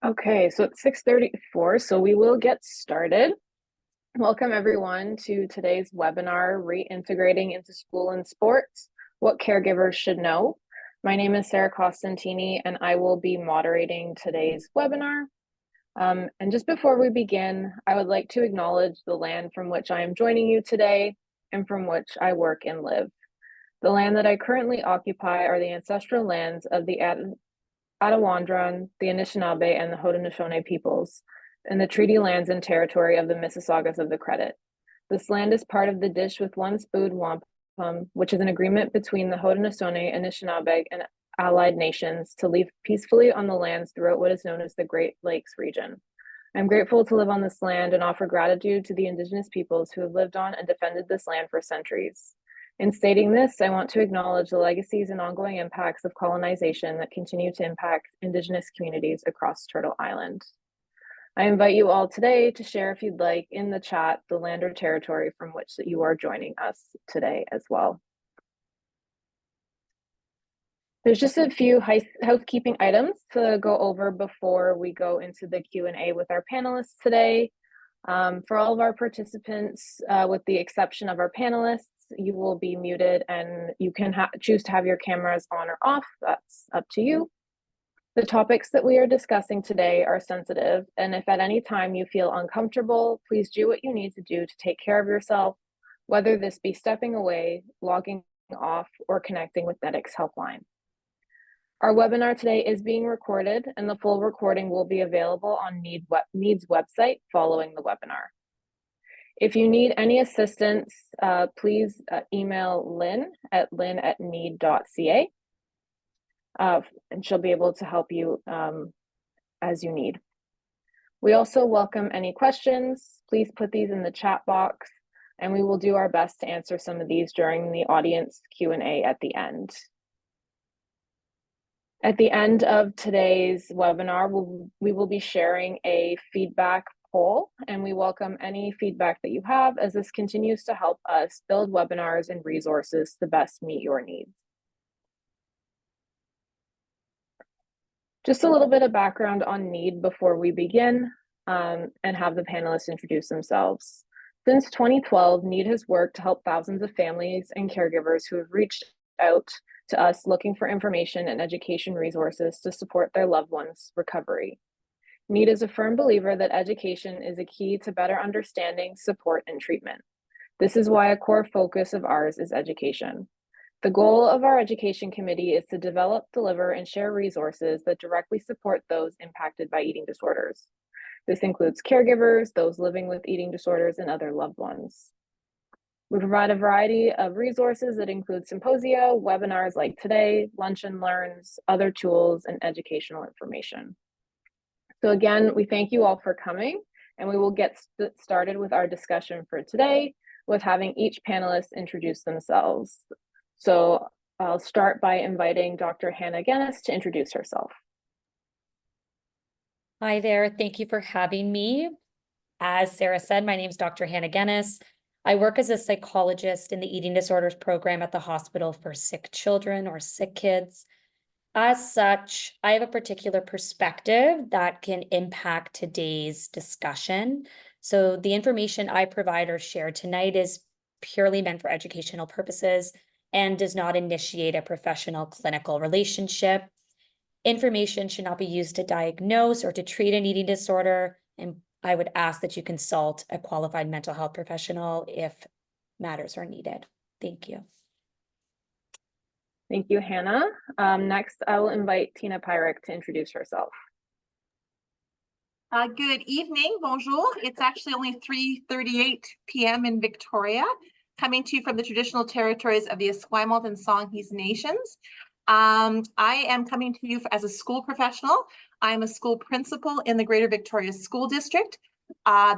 Okay, so it's 6:34, so we will get started. Welcome everyone to today's webinar, Reintegrating into School and Sports, What Caregivers Should Know. My name is Sarah Costantini and I will be moderating today's webinar. And just before we begin, I would like to acknowledge the land from which I am joining you today and from which I work and live. The land that I currently occupy are the ancestral lands of the Attawandaron, the Anishinaabe, and the Haudenosaunee peoples, and the treaty lands and territory of the Mississaugas of the Credit. This land is part of the Dish with One Spoon Wampum, which is an agreement between the Haudenosaunee, Anishinaabe, and allied nations to live peacefully on the lands throughout what is known as the Great Lakes region. I'm grateful to live on this land and offer gratitude to the Indigenous peoples who have lived on and defended this land for centuries. In stating this, I want to acknowledge the legacies and ongoing impacts of colonization that continue to impact Indigenous communities across Turtle Island. I invite you all today to share, if you'd like, in the chat, the land or territory from which you are joining us today as well. There's just a few housekeeping items to go over before we go into the Q&A with our panelists today. For all of our participants, with the exception of our panelists, you will be muted and you can choose to have your cameras on or off. That's up to you. The topics that we are discussing today are sensitive, and if at any time you feel uncomfortable, please do what you need to do to take care of yourself, whether this be stepping away, logging off, or connecting with NEDIC's helpline. Our webinar today is being recorded, and the full recording will be available on NEED's website following the webinar. If you need any assistance, please email Lynn at lynn@need.ca, and she'll be able to help you as you need. We also welcome any questions. Please put these in the chat box, and we will do our best to answer some of these during the audience Q&A at the end. At the end of today's webinar, we will be sharing a feedback poll, and we welcome any feedback that you have, as this continues to help us build webinars and resources to best meet your needs. Just a little bit of background on NEED before we begin, and have the panelists introduce themselves. Since 2012, NEED has worked to help thousands of families and caregivers who have reached out to us looking for information and education resources to support their loved ones' recovery. NEED is a firm believer that education is a key to better understanding, support, and treatment. This is why a core focus of ours is education. The goal of our education committee is to develop, deliver, and share resources that directly support those impacted by eating disorders. This includes caregivers, those living with eating disorders, and other loved ones. We provide a variety of resources that include symposia, webinars like today, lunch and learns, other tools, and educational information. So again, we thank you all for coming, and we will get started with our discussion for today with having each panelist introduce themselves. So I'll start by inviting Dr. Hannah Guinness to introduce herself. Hi there, thank you for having me. As Sarah said, my name is Dr. Hannah Guinness. I work as a psychologist in the eating disorders program at the Hospital for Sick Children or Sick Kids. As such, I have a particular perspective that can impact today's discussion. So the information I provide or share tonight is purely meant for educational purposes and does not initiate a professional clinical relationship. Information should not be used to diagnose or to treat an eating disorder, and I would ask that you consult a qualified mental health professional if matters are needed. Thank you. Thank you, Hannah. Next, I will invite Tina Pyrick to introduce herself. Good evening, bonjour. It's actually only 3:38 p.m. in Victoria, coming to you from the traditional territories of the Esquimalt and Songhees Nations. I am coming to you as a school professional. I'm a school principal in the Greater Victoria School District.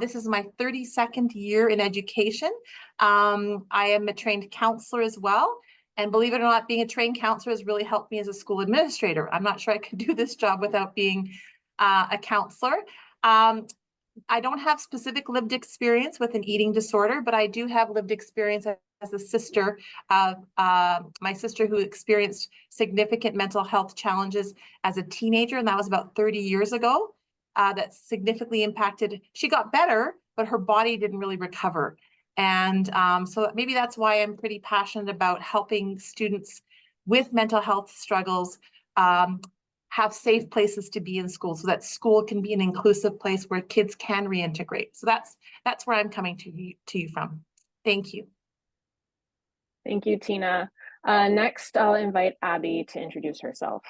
This is my 32nd year in education. I am a trained counselor as well. And believe it or not, being a trained counselor has really helped me as a school administrator. I'm not sure I could do this job without being a counselor. I don't have specific lived experience with an eating disorder, but I do have lived experience as a sister of my sister who experienced significant mental health challenges as a teenager, and that was about 30 years ago. that significantly impacted. She got better, but her body didn't really recover. And so maybe that's why I'm pretty passionate about helping students with mental health struggles have safe places to be in school, so that school can be an inclusive place where kids can reintegrate. So that's where I'm coming to you from. Thank you. Thank you, Tina. Next, I'll invite Abby to introduce herself.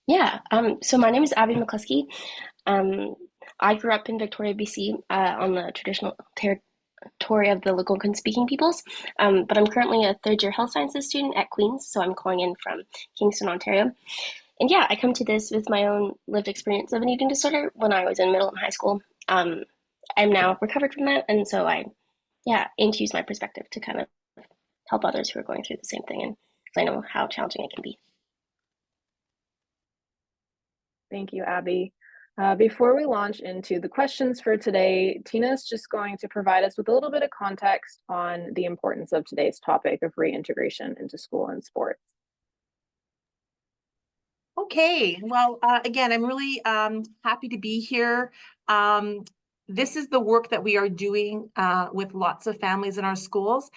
Yeah, so my name is Abby McCluskey. I grew up in Victoria, BC, on the traditional territory of the Algonquin-speaking peoples, but I'm currently a third-year health sciences student at Queen's, so I'm calling in from Kingston, Ontario. And yeah, I come to this with my own lived experience of an eating disorder when I was in middle and high school. I'm now recovered from that, and so I aim to use my perspective to kind of help others who are going through the same thing, and I know how challenging it can be. Thank you, Abby. Before we launch into the questions for today, Tina is just going to provide us with a little bit of context on the importance of today's topic of reintegration into school and sports. Okay, well, again, I'm really happy to be here. This is the work that we are doing with lots of families in our schools.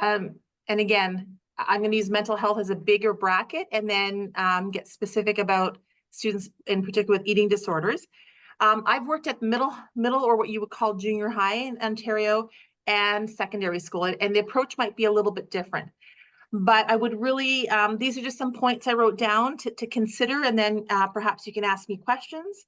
And again, I'm going to use mental health as a bigger bracket and then get specific about students in particular with eating disorders. I've worked at middle or what you would call junior high in Ontario and secondary school, and the approach might be a little bit different. But I would really, these are just some points I wrote down to consider, and then perhaps you can ask me questions.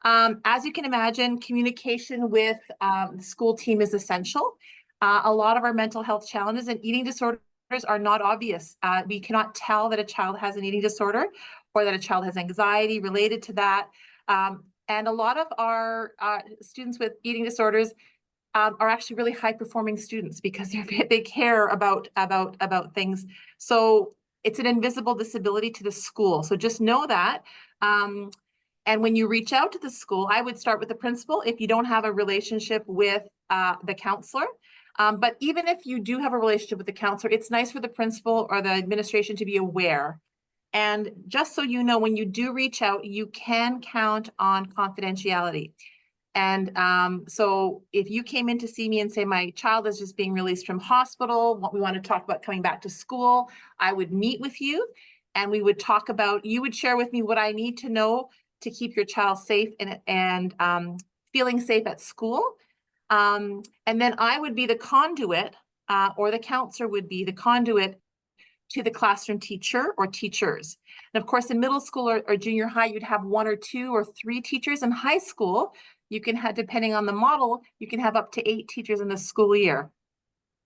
As you can imagine, communication with the school team is essential. A lot of our mental health challenges and eating disorders are not obvious. We cannot tell that a child has an eating disorder or that a child has anxiety related to that. And a lot of our students with eating disorders are actually really high-performing students because they care about things. So it's an invisible disability to the school. So just know that. And when you reach out to the school, I would start with the principal if you don't have a relationship with the counselor. But even if you do have a relationship with the counselor, it's nice for the principal or the administration to be aware. And just so you know, when you do reach out, you can count on confidentiality. And so if you came in to see me and say, my child is just being released from hospital, what we want to talk about coming back to school, I would meet with you and we would talk about, you would share with me what I need to know to keep your child safe and feeling safe at school. And then I would be the conduit or the counselor would be the conduit to the classroom teacher or teachers. And of course, in middle school or junior high, you'd have 1 or 2 or 3 teachers. In high school, you can have, depending on the model, you can have up to 8 teachers in the school year.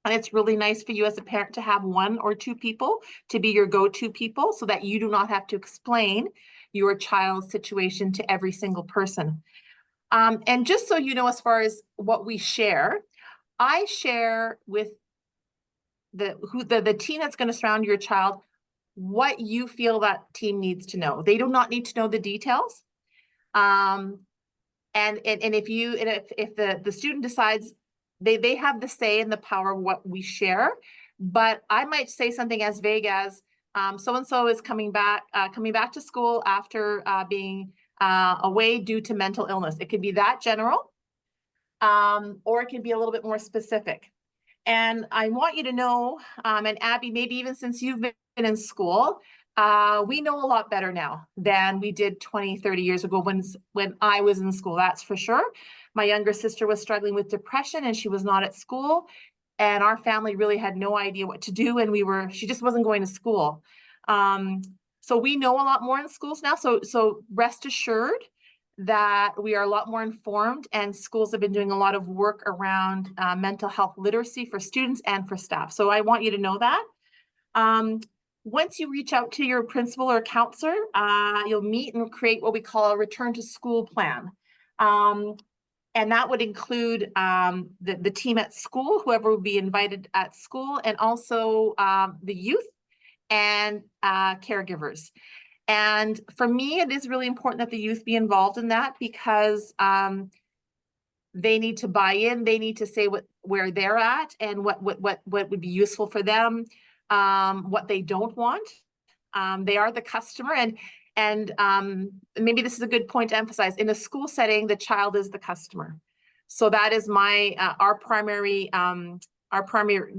And it's really nice for you as a parent to have 1 or 2 people to be your go-to people so that you do not have to explain your child's situation to every single person. And just so you know, as far as what we share, I share with the team that's going to surround your child what you feel that team needs to know. They do not need to know the details. And if the student decides, they have the say and the power of what we share, but I might say something as vague as so-and-so is coming back to school after being away due to mental illness. It could be that general, or it can be a little bit more specific. And I want you to know, and Abby, maybe even since you've been in school, we know a lot better now than we did 20, 30 years ago when I was in school, that's for sure. My younger sister was struggling with depression and she was not at school. And our family really had no idea what to do. And she just wasn't going to school. So we know a lot more in schools now. So rest assured that we are a lot more informed, and schools have been doing a lot of work around mental health literacy for students and for staff. So I want you to know that. Once you reach out to your principal or counselor, you'll meet and create what we call a return to school plan. And that would include the team at school, whoever would be invited at school, and also the youth and caregivers. And for me, it is really important that the youth be involved in that because they need to buy in. They need to say where they're at and what would be useful for them, what they don't want. They are the customer, And maybe this is a good point to emphasize. In a school setting, the child is the customer. So that is our primary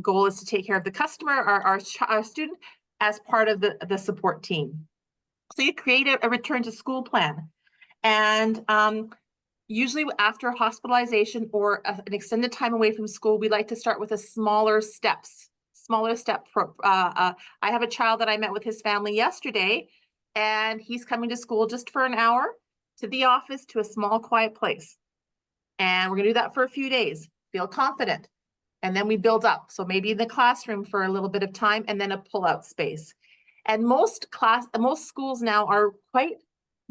goal is to take care of the customer, our student, as part of the support team. So you create a return to school plan. And usually after hospitalization or an extended time away from school, we like to start with a smaller step. I have a child that I met with his family yesterday, and he's coming to school just for an hour, to the office, to a small quiet place. And we're gonna do that for a few days, feel confident. And then we build up. So maybe in the classroom for a little bit of time, and then a pull-out space. And most schools now are quite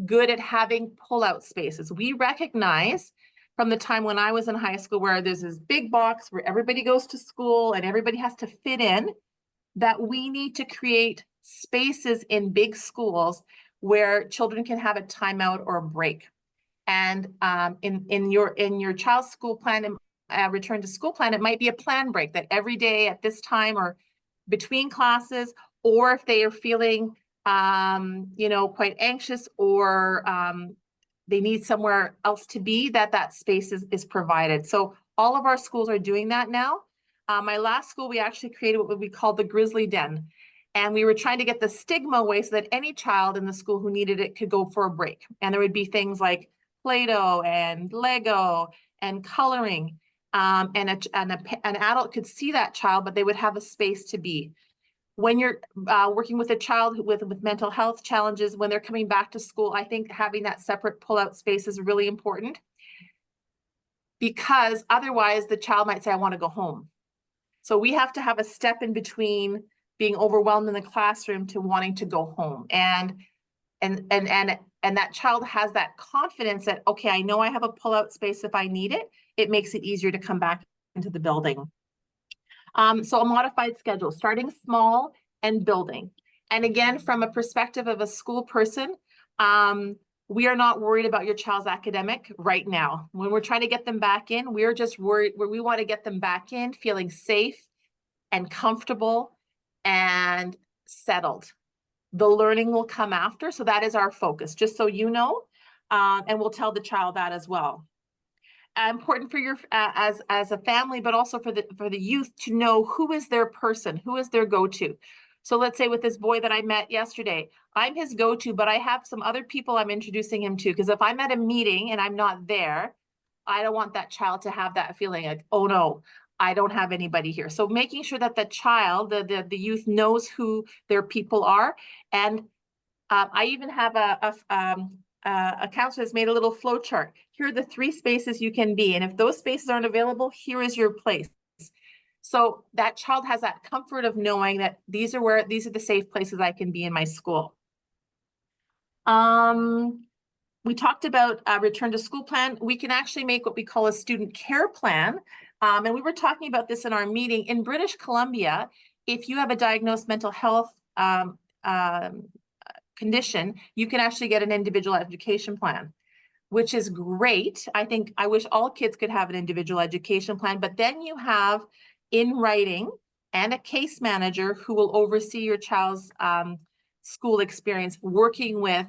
good at having pull-out spaces. We recognize from the time when I was in high school, where there's this big box where everybody goes to school and everybody has to fit in, that we need to create spaces in big schools where children can have a timeout or a break. And in your child's school plan, return to school plan, it might be a plan break, that every day at this time or between classes, or if they are feeling quite anxious, or they need somewhere else to be, that space is provided. So all of our schools are doing that now. My last school, we actually created what we call the Grizzly Den. And we were trying to get the stigma away so that any child in the school who needed it could go for a break. And there would be things like Play-Doh and Lego and coloring. And an adult could see that child, but they would have a space to be. When you're working with a child with mental health challenges, when they're coming back to school, I think having that separate pull-out space is really important, because otherwise the child might say, I want to go home. So we have to have a step in between being overwhelmed in the classroom to wanting to go home. And that child has that confidence that, okay, I know I have a pull-out space if I need it. It makes it easier to come back into the building. So a modified schedule, starting small and building. And again, from a perspective of a school person, we are not worried about your child's academic right now. When we're trying to get them back in, we're just worried, we want to get them back in feeling safe and comfortable and settled. The learning will come after, so that is our focus, just so you know, and we'll tell the child that as well. Important for your as a family, but also for the youth to know who is their person, who is their go-to. So let's say with this boy that I met yesterday, I'm his go-to, but I have some other people I'm introducing him to, because if I'm at a meeting and I'm not there, I don't want that child to have that feeling like, oh no, I don't have anybody here. So making sure that the child, the youth, knows who their people are. And I even have a counselor has made a little flow chart. Here are the 3 spaces you can be. And if those spaces aren't available, here is your place. So that child has that comfort of knowing that these are the safe places I can be in my school. We talked about a return to school plan. We can actually make what we call a student care plan. And we were talking about this in our meeting. In British Columbia, if you have a diagnosed mental health condition, you can actually get an individual education plan, which is great. I wish all kids could have an individual education plan, but then you have in writing and a case manager who will oversee your child's school experience, working with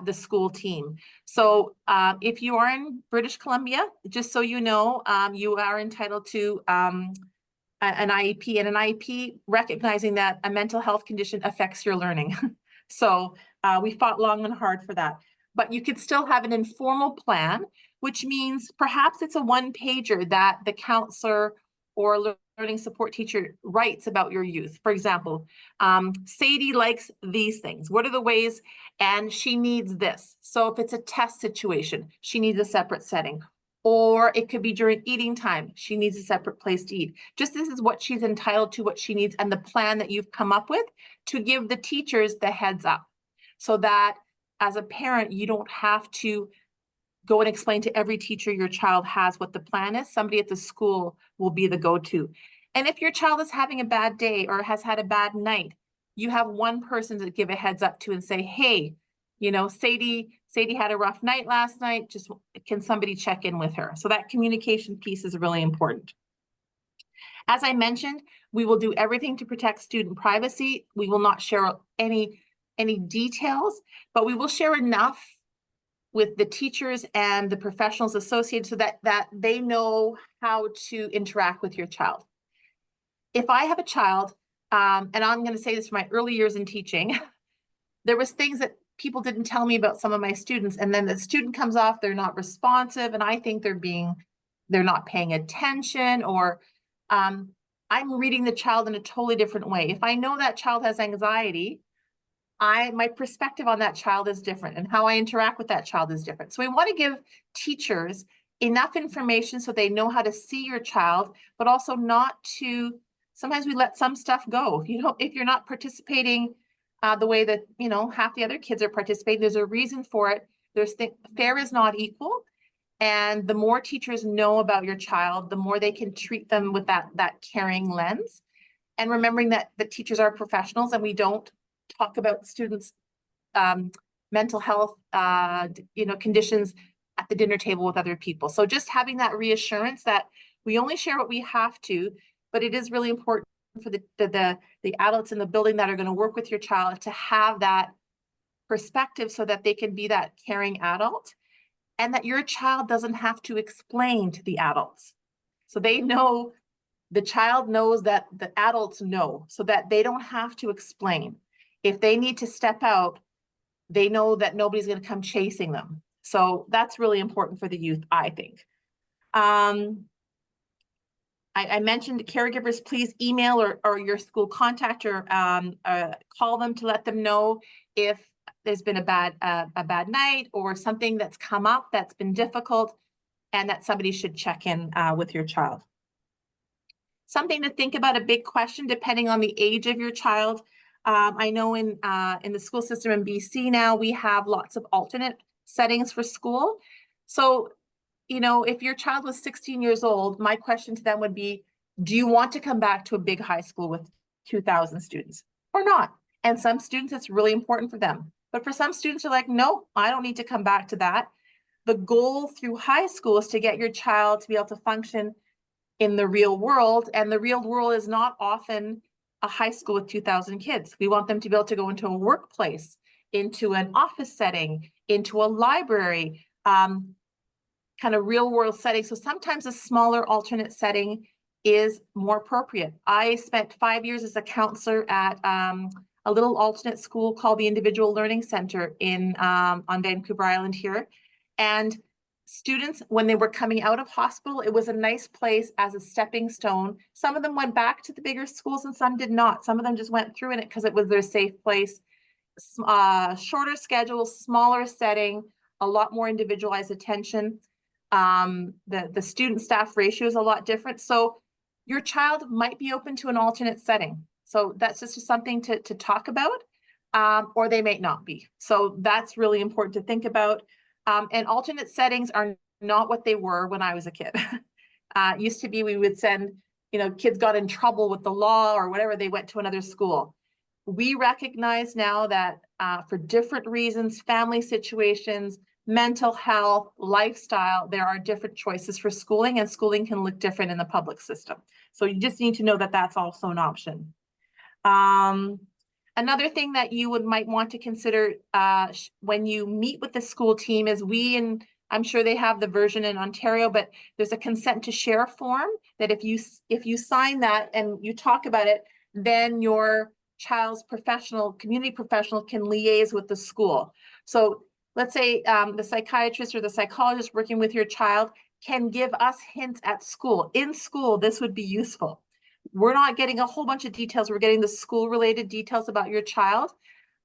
the school team. So if you are in British Columbia, just so you know, you are entitled to an IEP, and an IEP recognizing that a mental health condition affects your learning. So we fought long and hard for that. But you could still have an informal plan, which means perhaps it's a 1-pager that the counselor or learning support teacher writes about your youth. For example, Sadie likes these things. What are the ways? And she needs this. So if it's a test situation, she needs a separate setting. Or it could be during eating time. She needs a separate place to eat. Just this is what she's entitled to, what she needs, and the plan that you've come up with to give the teachers the heads up, so that as a parent, you don't have to go and explain to every teacher your child has what the plan is. Somebody at the school will be the go-to. And if your child is having a bad day or has had a bad night, you have one person to give a heads up to and say, hey, Sadie had a rough night last night. Just can somebody check in with her? So that communication piece is really important. As I mentioned, we will do everything to protect student privacy. We will not share any any details, but we will share enough with the teachers and the professionals associated so that they know how to interact with your child. If I have a child, and I'm going to say this from my early years in teaching, there was things that people didn't tell me about some of my students, and then the student comes off, they're not responsive, and I think they're not paying attention, or I'm reading the child in a totally different way. If I know that child has anxiety, my perspective on that child is different, and how I interact with that child is different. So we want to give teachers enough information so they know how to see your child, but also not to, sometimes we let some stuff go. If you're not participating the way that, half the other kids are participating, there's a reason for it. Fair is not equal. And the more teachers know about your child, the more they can treat them with that caring lens. And remembering that the teachers are professionals, and we don't talk about students' mental health, conditions at the dinner table with other people. So just having that reassurance that we only share what we have to, but it is really important for the adults in the building that are going to work with your child to have that perspective so that they can be that caring adult, and that your child doesn't have to explain to the adults. So they know, the child knows that the adults know, so that they don't have to explain. If they need to step out, they know that nobody's going to come chasing them. So that's really important for the youth, I think. I mentioned caregivers, please email or your school contact or call them to let them know if there's been a bad night or something that's come up that's been difficult, and that somebody should check in with your child. Something to think about, a big question, depending on the age of your child. I know in the school system in BC now, we have lots of alternate settings for school. So, if your child was 16 years old, my question to them would be, do you want to come back to a big high school with 2,000 students or not? And some students, it's really important for them. But for some students, are like, no, I don't need to come back to that. The goal through high school is to get your child to be able to function in the real world. And the real world is not often a high school with 2,000 kids. We want them to be able to go into a workplace, into an office setting, into a library, kind of real world setting. So sometimes a smaller alternate setting is more appropriate. I spent 5 years as a counselor at a little alternate school called the Individual Learning Center on Vancouver Island here. And students, when they were coming out of hospital, it was a nice place as a stepping stone. Some of them went back to the bigger schools and some did not. Some of them just went through in it because it was their safe place. Shorter schedule, smaller setting, a lot more individualized attention. The student staff ratio is a lot different. So your child might be open to an alternate setting. So that's just something to talk about, or they may not be. So that's really important to think about. And alternate settings are not what they were when I was a kid. Used to be, we would send, kids got in trouble with the law or whatever, they went to another school. We recognize now that for different reasons, family situations, mental health, lifestyle, there are different choices for schooling, and schooling can look different in the public system. So you just need to know that that's also an option. Another thing that you might want to consider when you meet with the school team is and I'm sure they have the version in Ontario, but there's a consent to share form that if you sign that and you talk about it, then your child's community professional can liaise with the school. So let's say the psychiatrist or the psychologist working with your child can give us hints at school. In school, this would be useful. We're not getting a whole bunch of details. We're getting the school-related details about your child,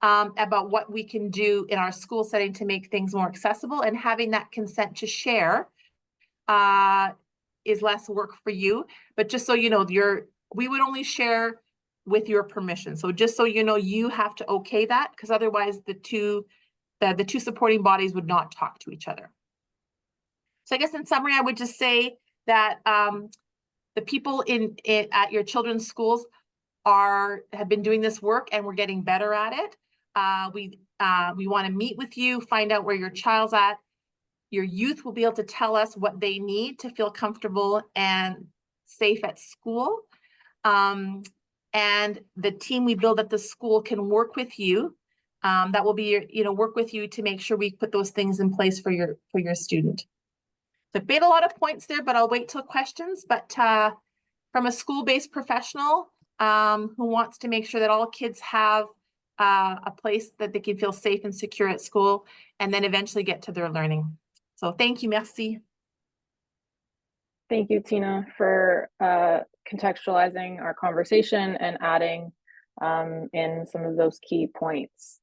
about what we can do in our school setting to make things more accessible, and having that consent to share is less work for you. But just so you know, we would only share with your permission. So just so you know, you have to okay that, because otherwise the two supporting bodies would not talk to each other. So I guess in summary, I would just say that the people at your children's schools have been doing this work, and we're getting better at it. We want to meet with you, find out where your child's at. Your youth will be able to tell us what they need to feel comfortable and safe at school. And the team we build at the school can work with you that will be, work with you to make sure we put those things in place for your student. So I've made a lot of points there, but I'll wait till questions. But from a school-based professional who wants to make sure that all kids have a place that they can feel safe and secure at school, and then eventually get to their learning. So thank you, merci. Thank you, Tina, for contextualizing our conversation and adding in some of those key points.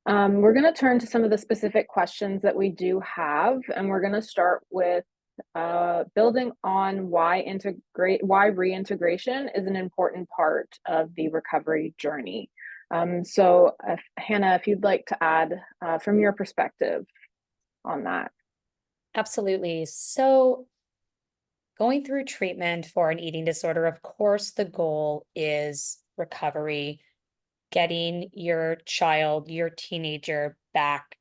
We're going to turn to some of the specific questions that we do have, and we're going to start with building on why reintegration is an important part of the recovery journey. So Hannah, if you'd like to add from your perspective on that. Absolutely. So going through treatment for an eating disorder, of course, the goal is recovery, getting your child, your teenager back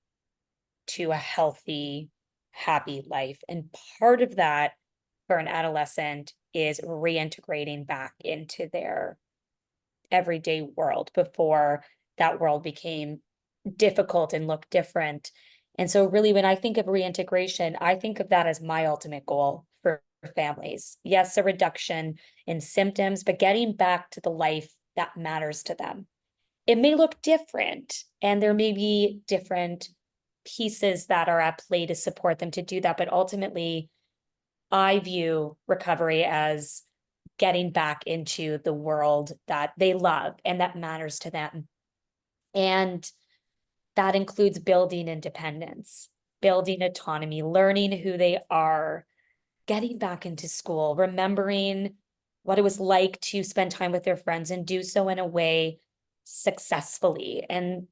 to a healthy, happy life. And part of that for an adolescent is reintegrating back into their everyday world before that world became difficult and looked different. And so really, when I think of reintegration, I think of that as my ultimate goal for families. Yes, a reduction in symptoms, but getting back to the life that matters to them. It may look different, and there may be different pieces that are at play to support them to do that. But ultimately, I view recovery as getting back into the world that they love and that matters to them. And that includes building independence, building autonomy, learning who they are, getting back into school, remembering what it was like to spend time with their friends and do so in a way successfully. And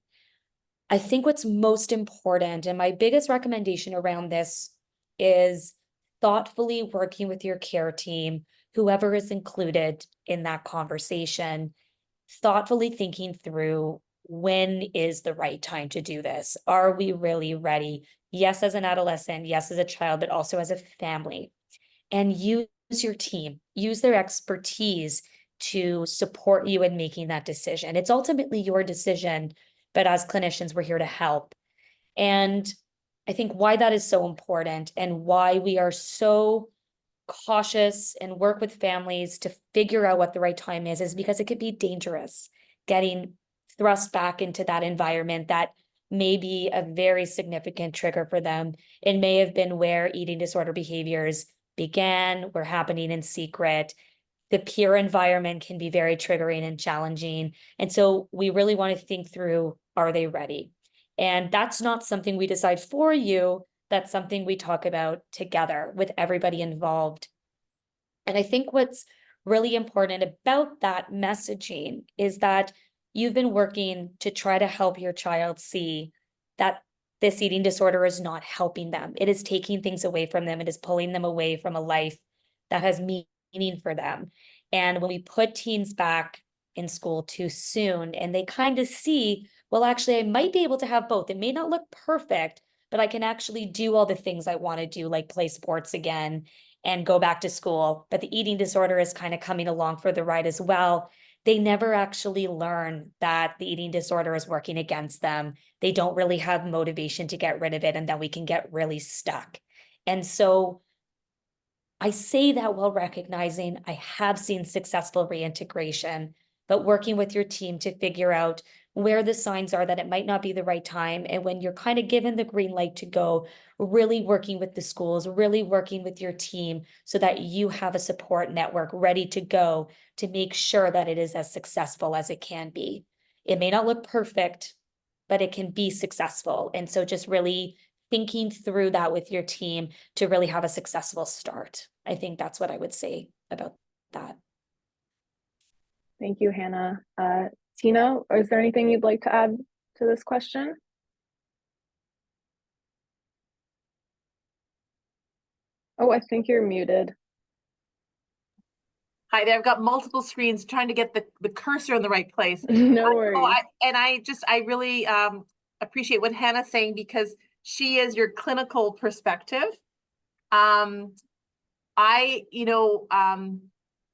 I think what's most important, and my biggest recommendation around this, is thoughtfully working with your care team, whoever is included in that conversation, thoughtfully thinking through, when is the right time to do this? Are we really ready? Yes, as an adolescent, yes, as a child, but also as a family. And use your team, use their expertise to support you in making that decision. It's ultimately your decision, but as clinicians, we're here to help. And I think why that is so important and why we are so cautious and work with families to figure out what the right time is because it could be dangerous getting thrust back into that environment that may be a very significant trigger for them. It may have been where eating disorder behaviors began, were happening in secret. The peer environment can be very triggering and challenging. And so we really want to think through, are they ready? And that's not something we decide for you. That's something we talk about together with everybody involved. And I think what's really important about that messaging is that you've been working to try to help your child see that this eating disorder is not helping them. It is taking things away from them. It is pulling them away from a life that has meaning for them. And when we put teens back in school too soon and they kind of see, well, actually, I might be able to have both. It may not look perfect, but I can actually do all the things I want to do, like play sports again and go back to school. But the eating disorder is kind of coming along for the ride as well. They never actually learn that the eating disorder is working against them. They don't really have motivation to get rid of it, and then we can get really stuck. And so I say that while recognizing I have seen successful reintegration, but working with your team to figure out where the signs are that it might not be the right time. And when you're kind of given the green light to go, really working with the schools, really working with your team so that you have a support network ready to go to make sure that it is as successful as it can be. It may not look perfect, but it can be successful. And so just really thinking through that with your team to really have a successful start. I think that's what I would say about that. Thank you, Hannah. Tina, is there anything you'd like to add to this question? Oh, I think you're muted. Hi there, I've got multiple screens trying to get the cursor in the right place. No worries. I really appreciate what Hannah's saying because she is your clinical perspective.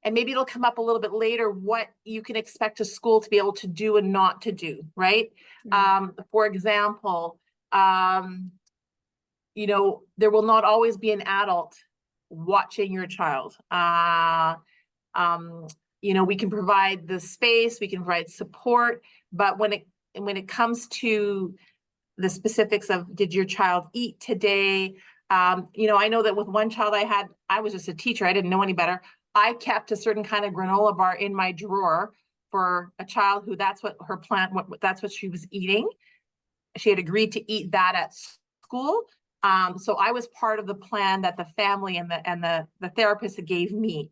and maybe it'll come up a little bit later, what you can expect a school to be able to do and not to do, right? For example, you know, there will not always be an adult watching your child. You know, we can provide the space, we can provide support, but when it comes to the specifics of, did your child eat today? You know, I know that with one child I was just a teacher, I didn't know any better. I kept a certain kind of granola bar in my drawer for a child who that's what her plan, that's what she was eating. She had agreed to eat that at school. So I was part of the plan that the family and the therapist gave me.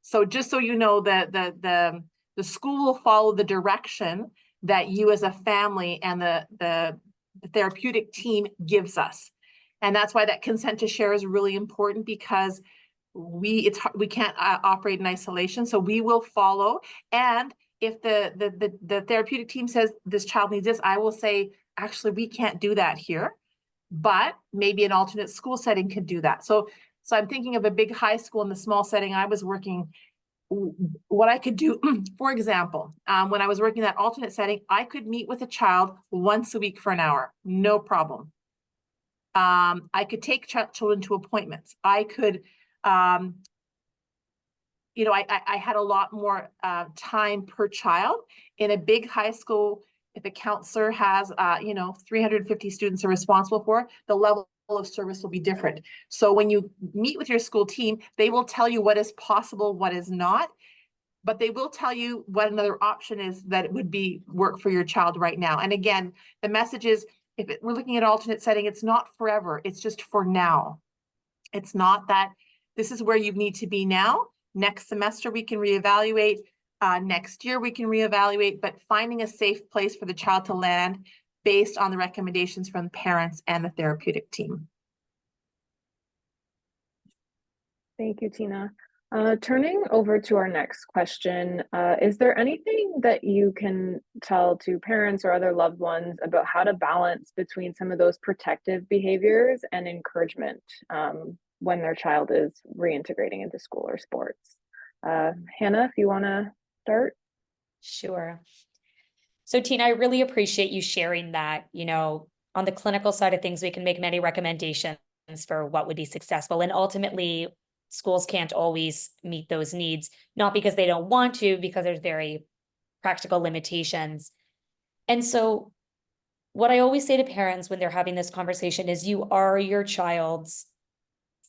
So just so you know, the school will follow the direction that you as a family and the therapeutic team gives us. And that's why that consent to share is really important, because we can't operate in isolation. So we will follow. And if the therapeutic team says this child needs this, I will say, actually, we can't do that here, but maybe an alternate school setting could do that. So I'm thinking of a big high school in the small setting I was working, what I could do, for example, when I was working that alternate setting, I could meet with a child once a week for an hour, no problem. I could take children to appointments. I could, you know, I had a lot more time per child. In a big high school, if a counselor has, you know, 350 students are responsible for, the level of service will be different. So when you meet with your school team, they will tell you what is possible, what is not, but they will tell you what another option is that it would be work for your child right now. And again, the message is, we're looking at alternate setting, it's not forever, it's just for now. It's not that this is where you need to be now. Next semester, we can reevaluate. Next year, we can reevaluate, but finding a safe place for the child to land based on the recommendations from parents and the therapeutic team. Thank you, Tina. Turning over to our next question, is there anything that you can tell to parents or other loved ones about how to balance between some of those protective behaviors and encouragement when their child is reintegrating into school or sports? Hannah, if you want to start. Sure. So Tina, I really appreciate you sharing that. You know, on the clinical side of things, we can make many recommendations for what would be successful. And ultimately, schools can't always meet those needs, not because they don't want to, because there's very practical limitations. And so what I always say to parents when they're having this conversation is, you are your child's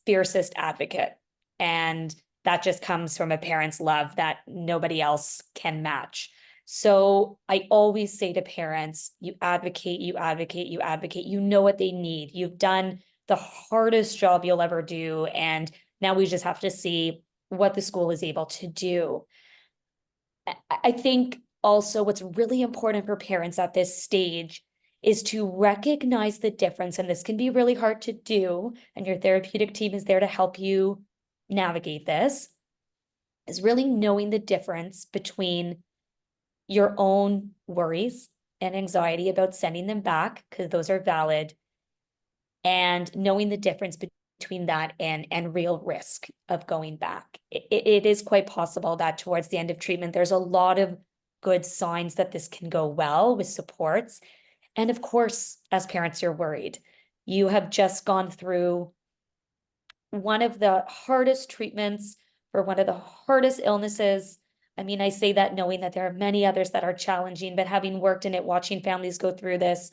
fiercest advocate. And that just comes from a parent's love that nobody else can match. So I always say to parents, you advocate, you advocate, you advocate. You know what they need. You've done the hardest job you'll ever do. And now we just have to see what the school is able to do. I think also what's really important for parents at this stage is to recognize the difference. And this can be really hard to do, and your therapeutic team is there to help you navigate this, is really knowing the difference between your own worries and anxiety about sending them back, because those are valid, and knowing the difference between that and real risk of going back. It is quite possible that towards the end of treatment, there's a lot of good signs that this can go well with supports. And of course, as parents, you're worried. You have just gone through one of the hardest treatments for one of the hardest illnesses. I mean, I say that knowing that there are many others that are challenging, but having worked in it, watching families go through this,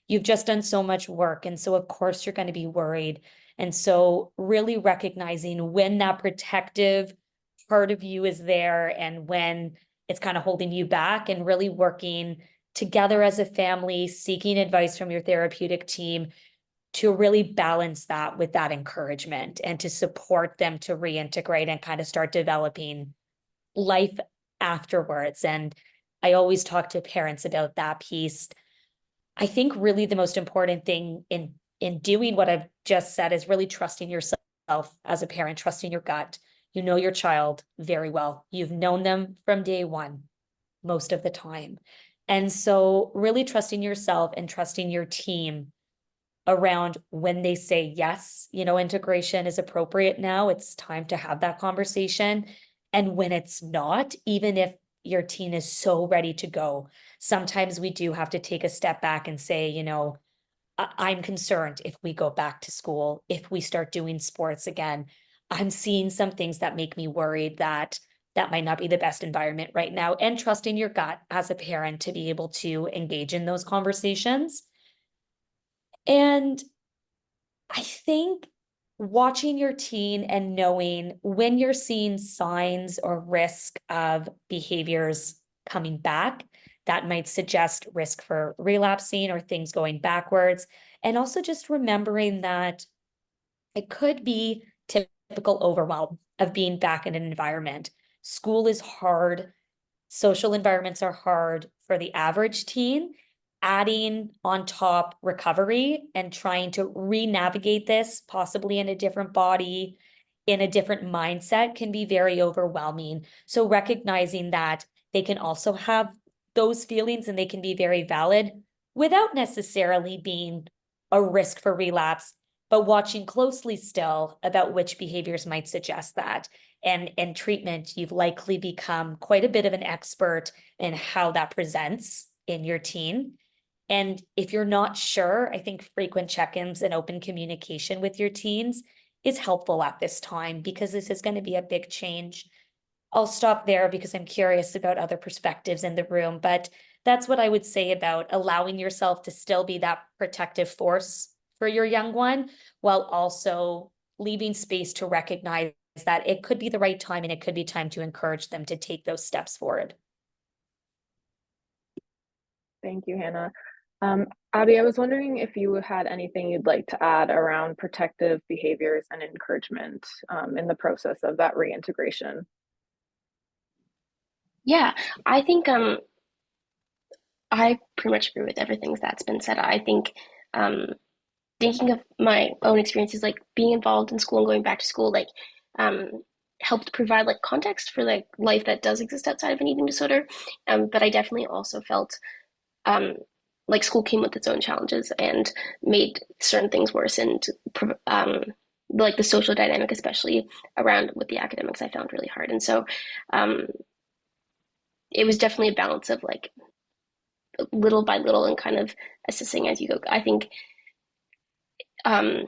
you've just done so much work. And so, of course, you're going to be worried. And so really recognizing when that protective part of you is there and when it's kind of holding you back, and really working together as a family, seeking advice from your therapeutic team to really balance that with that encouragement and to support them to reintegrate and kind of start developing life afterwards. And I always talk to parents about that piece. I think really the most important thing in doing what I've just said is really trusting yourself as a parent, trusting your gut. You know your child very well. You've known them from day one, most of the time. And so really trusting yourself and trusting your team around when they say, yes, you know, integration is appropriate now, it's time to have that conversation. And when it's not, even if your teen is so ready to go, sometimes we do have to take a step back and say, I'm concerned if we go back to school, if we start doing sports again. I'm seeing some things that make me worried that that might not be the best environment right now, and trusting your gut as a parent to be able to engage in those conversations. And I think watching your teen and knowing when you're seeing signs or risk of behaviors coming back, that might suggest risk for relapsing or things going backwards. And also just remembering that it could be typical overwhelm of being back in an environment. School is hard. Social environments are hard for the average teen. Adding on top recovery and trying to re-navigate this, possibly in a different body, in a different mindset, can be very overwhelming. So recognizing that they can also have those feelings and they can be very valid without necessarily being a risk for relapse, but watching closely still about which behaviors might suggest that. And treatment, you've likely become quite a bit of an expert in how that presents in your teen. And if you're not sure, I think frequent check-ins and open communication with your teens is helpful at this time, because this is going to be a big change. I'll stop there because I'm curious about other perspectives in the room, but that's what I would say about allowing yourself to still be that protective force for your young one, while also leaving space to recognize that it could be the right time and it could be time to encourage them to take those steps forward. Thank you, Hannah. Abby, I was wondering if you had anything you'd like to add around protective behaviors and encouragement in the process of that reintegration. Yeah, I think I pretty much agree with everything that's been said. I think um, thinking of my own experiences, like being involved in school and going back to school, like um, helped provide like context for like life that does exist outside of an eating disorder. But I definitely also felt um, like school came with its own challenges and made certain things worse, and like the social dynamic, especially around with the academics, I found really hard. And so um, it was definitely a balance of like little by little and kind of assessing as you go. I think um,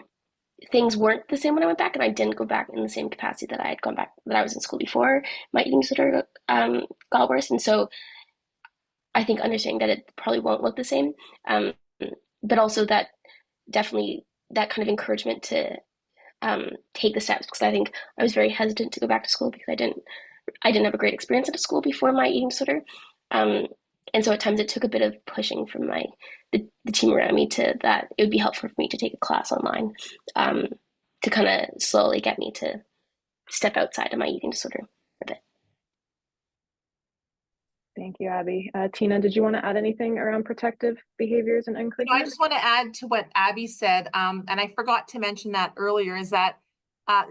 things weren't the same when I went back, and I didn't go back in the same capacity that I had gone back, that I was in school before my eating disorder got worse. And so I think understanding that it probably won't look the same, um, but also that definitely that kind of encouragement to take the steps, because I think I was very hesitant to go back to school because I didn't have a great experience at a school before my eating disorder. Um, and so at times it took a bit of pushing from the team around me to that it would be helpful for me to take a class online um, to kind of slowly get me to step outside of my eating disorder a bit. Thank you, Abby. Tina, did you want to add anything around protective behaviors and I encouragement? just want to add to what Abby said, and I forgot to mention that earlier, is that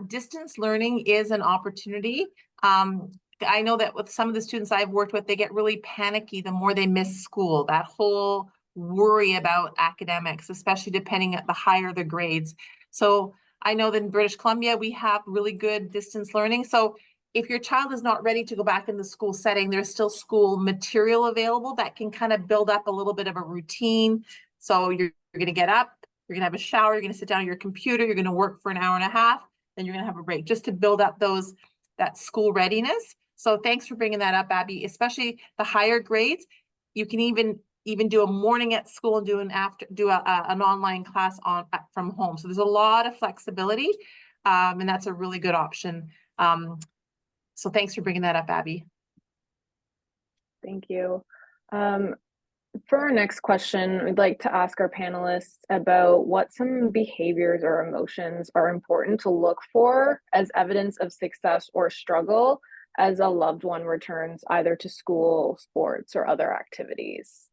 distance learning is an opportunity. I know that with some of the students I've worked with, they get really panicky the more they miss school. That whole worry about academics, especially depending at the higher the grades. So I know that in British Columbia, we have really good distance learning. So if your child is not ready to go back in the school setting, there's still school material available that can kind of build up a little bit of a routine. So you're going to get up, you're going to have a shower, you're going to sit down at your computer, you're going to work for an hour and a half, then you're going to have a break, just to build up that school readiness. So thanks for bringing that up, Abby. Especially the higher grades, you can even do a morning at school and do an online class from home. So there's a lot of flexibility, and that's a really good option. So thanks for bringing that up, Abby. Thank you. For our next question, we'd like to ask our panelists about what some behaviors or emotions are important to look for as evidence of success or struggle as a loved one returns either to school, sports, or other activities.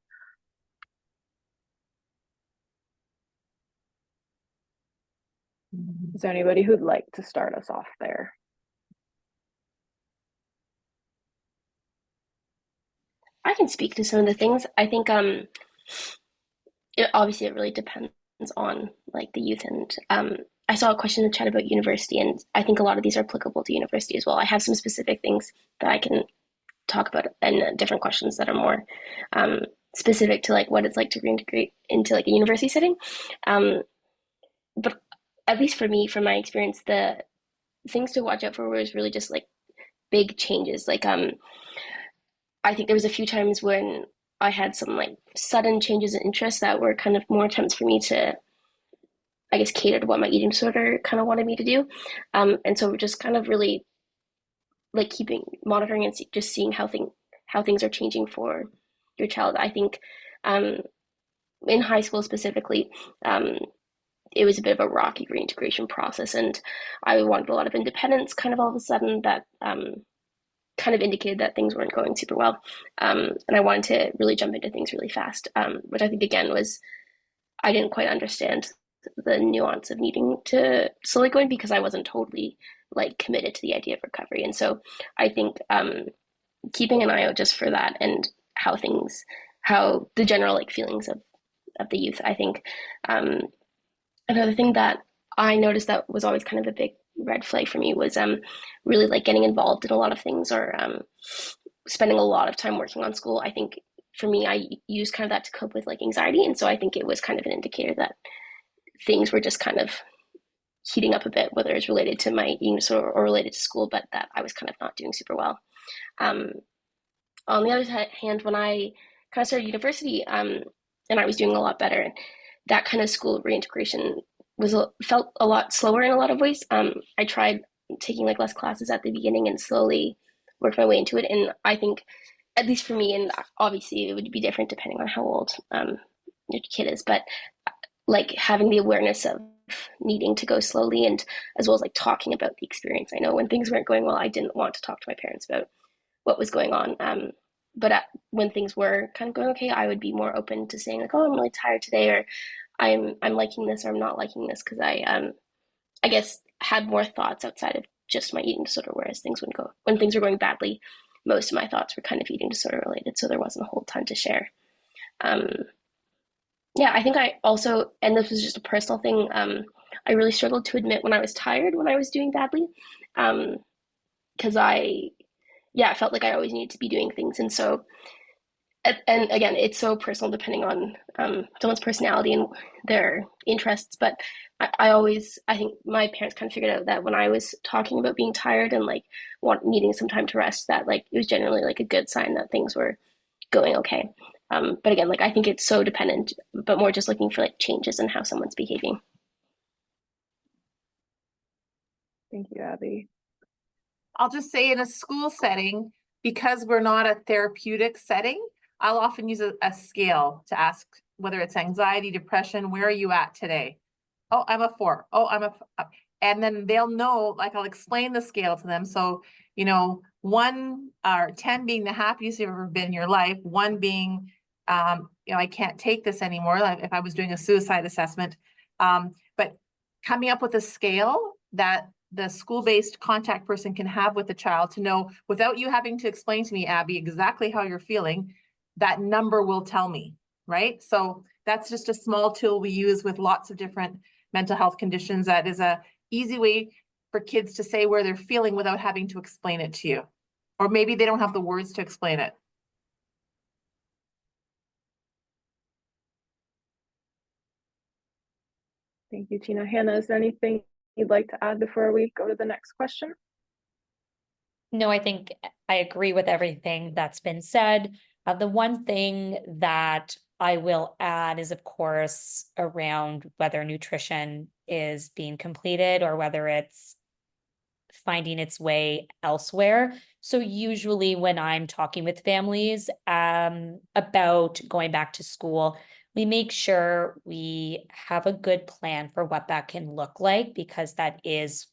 Is there anybody who'd like to start us off there? I can speak to some of the things. I think obviously it really depends on like the youth and I saw a question in the chat about university, and I think a lot of these are applicable to university as well. I have some specific things that I can talk about, and different questions that are more specific to like what it's like to reintegrate into like a university setting. But at least for me, from my experience, the things to watch out for was really just like big changes. Like I think there was a few times when I had some like sudden changes in interest that were kind of more attempts for me to, I guess, cater to what my eating disorder kind of wanted me to do. And so just kind of really like keeping monitoring and just seeing how things are changing for your child. I think in high school specifically, it was a bit of a rocky reintegration process, and I wanted a lot of independence kind of all of a sudden that kind of indicated that things weren't going super well. And I wanted to really jump into things really fast, which I think again was, I didn't quite understand the nuance of needing to slowly go in because I wasn't totally like committed to the idea of recovery. And so I think keeping an eye out just for that and how the general like feelings of the youth. I think another thing that I noticed that was always kind of a big red flag for me was really like getting involved in a lot of things or spending a lot of time working on school. I think for me, I used kind of that to cope with like anxiety, and so I think it was kind of an indicator that things were just kind of heating up a bit, whether it's related to my eating disorder or related to school, but that I was kind of not doing super well. On the other hand, when I kind of started university, and I was doing a lot better, that kind of school reintegration felt a lot slower in a lot of ways. I tried taking like less classes at the beginning and slowly worked my way into it. And I think, at least for me, and obviously it would be different depending on how old your kid is, but like having the awareness of needing to go slowly, and as well as like talking about the experience. I know when things weren't going well, I didn't want to talk to my parents about what was going on. But when things were kind of going okay, I would be more open to saying like, "Oh, I'm really tired today," or "I'm liking this," or "I'm not liking this," because I guess had more thoughts outside of just my eating disorder. Whereas when things were going badly, most of my thoughts were kind of eating disorder related, so there wasn't a whole ton to share. Yeah, I think I also, and this was just a personal thing, I really struggled to admit when I was tired when I was doing badly, because I felt like I always needed to be doing things, and so and again, it's so personal depending on someone's personality and their interests. But I think my parents kind of figured out that when I was talking about being tired and like needing some time to rest, that like it was generally like a good sign that things were going okay. But again, like I think it's so dependent, but more just looking for like changes in how someone's behaving. Thank you, Abby. I'll just say in a school setting, because we're not a therapeutic setting, I'll often use a scale to ask whether it's anxiety, depression, where are you at today? Oh, I'm a 4. Oh, I'm a, and then they'll know, like I'll explain the scale to them. So, 1 or 10 being the happiest you've ever been in your life, 1 being, I can't take this anymore, like if I was doing a suicide assessment. But coming up with a scale that the school-based contact person can have with the child to know, without you having to explain to me, Abby, exactly how you're feeling, that number will tell me, right? So that's just a small tool we use with lots of different mental health conditions. That is a easy way for kids to say where they're feeling without having to explain it to you. Or maybe they don't have the words to explain it. Thank you, Tina. Hannah, is there anything you'd like to add before we go to the next question? No, I think I agree with everything that's been said. The one thing that I will add is, of course, around whether nutrition is being completed or whether it's finding its way elsewhere. So usually when I'm talking with families about going back to school, we make sure we have a good plan for what that can look like, because that is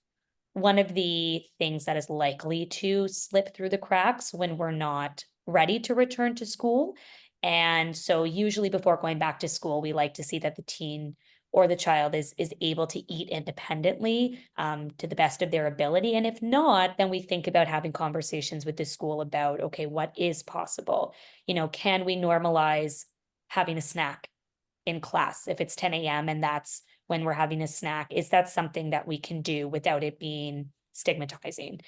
one of the things that is likely to slip through the cracks when we're not ready to return to school. And so usually before going back to school, we like to see that the teen or the child is able to eat independently to the best of their ability. And if not, then we think about having conversations with the school about, okay, what is possible? Can we normalize having a snack in class if it's 10 a.m. and that's when we're having a snack? Is that something that we can do without it being stigmatizing?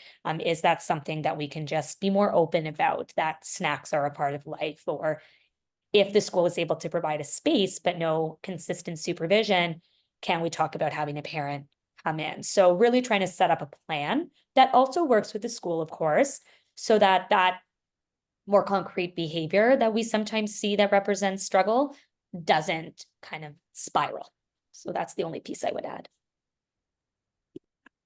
Is that something that we can just be more open about, that snacks are a part of life? Or if the school is able to provide a space but no consistent supervision, can we talk about having a parent come in? So really trying to set up a plan that also works with the school, of course, so that that more concrete behavior that we sometimes see that represents struggle doesn't kind of spiral. So that's the only piece I would add.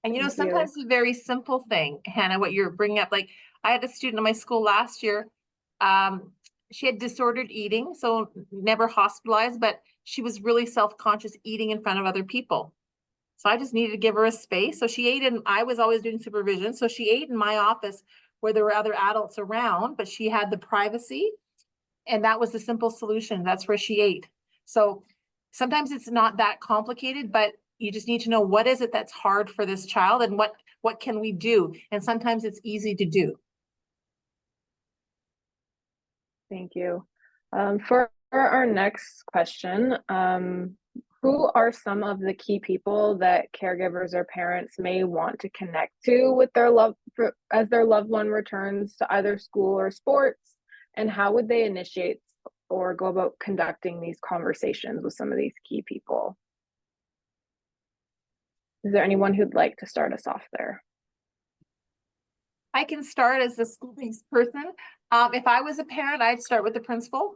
And, you know, Thank you. sometimes a very simple thing, Hannah, what you're bringing up, like I had a student in my school last year. She had disordered eating, so never hospitalized, but she was really self-conscious eating in front of other people. So I just needed to give her a space. So she ate in, I was always doing supervision. So she ate in my office where there were other adults around, but she had the privacy. And that was the simple solution. That's where she ate. So sometimes it's not that complicated, but you just need to know what is it that's hard for this child and what can we do? And sometimes it's easy to do. Thank you. For our next question, who are some of the key people that caregivers or parents may want to connect to with their as their loved one returns to either school or sports? And how would they initiate or go about conducting these conversations with some of these key people? Is there anyone who'd like to start us off there? I can start as a school-based person. If I was a parent, I'd start with the principal.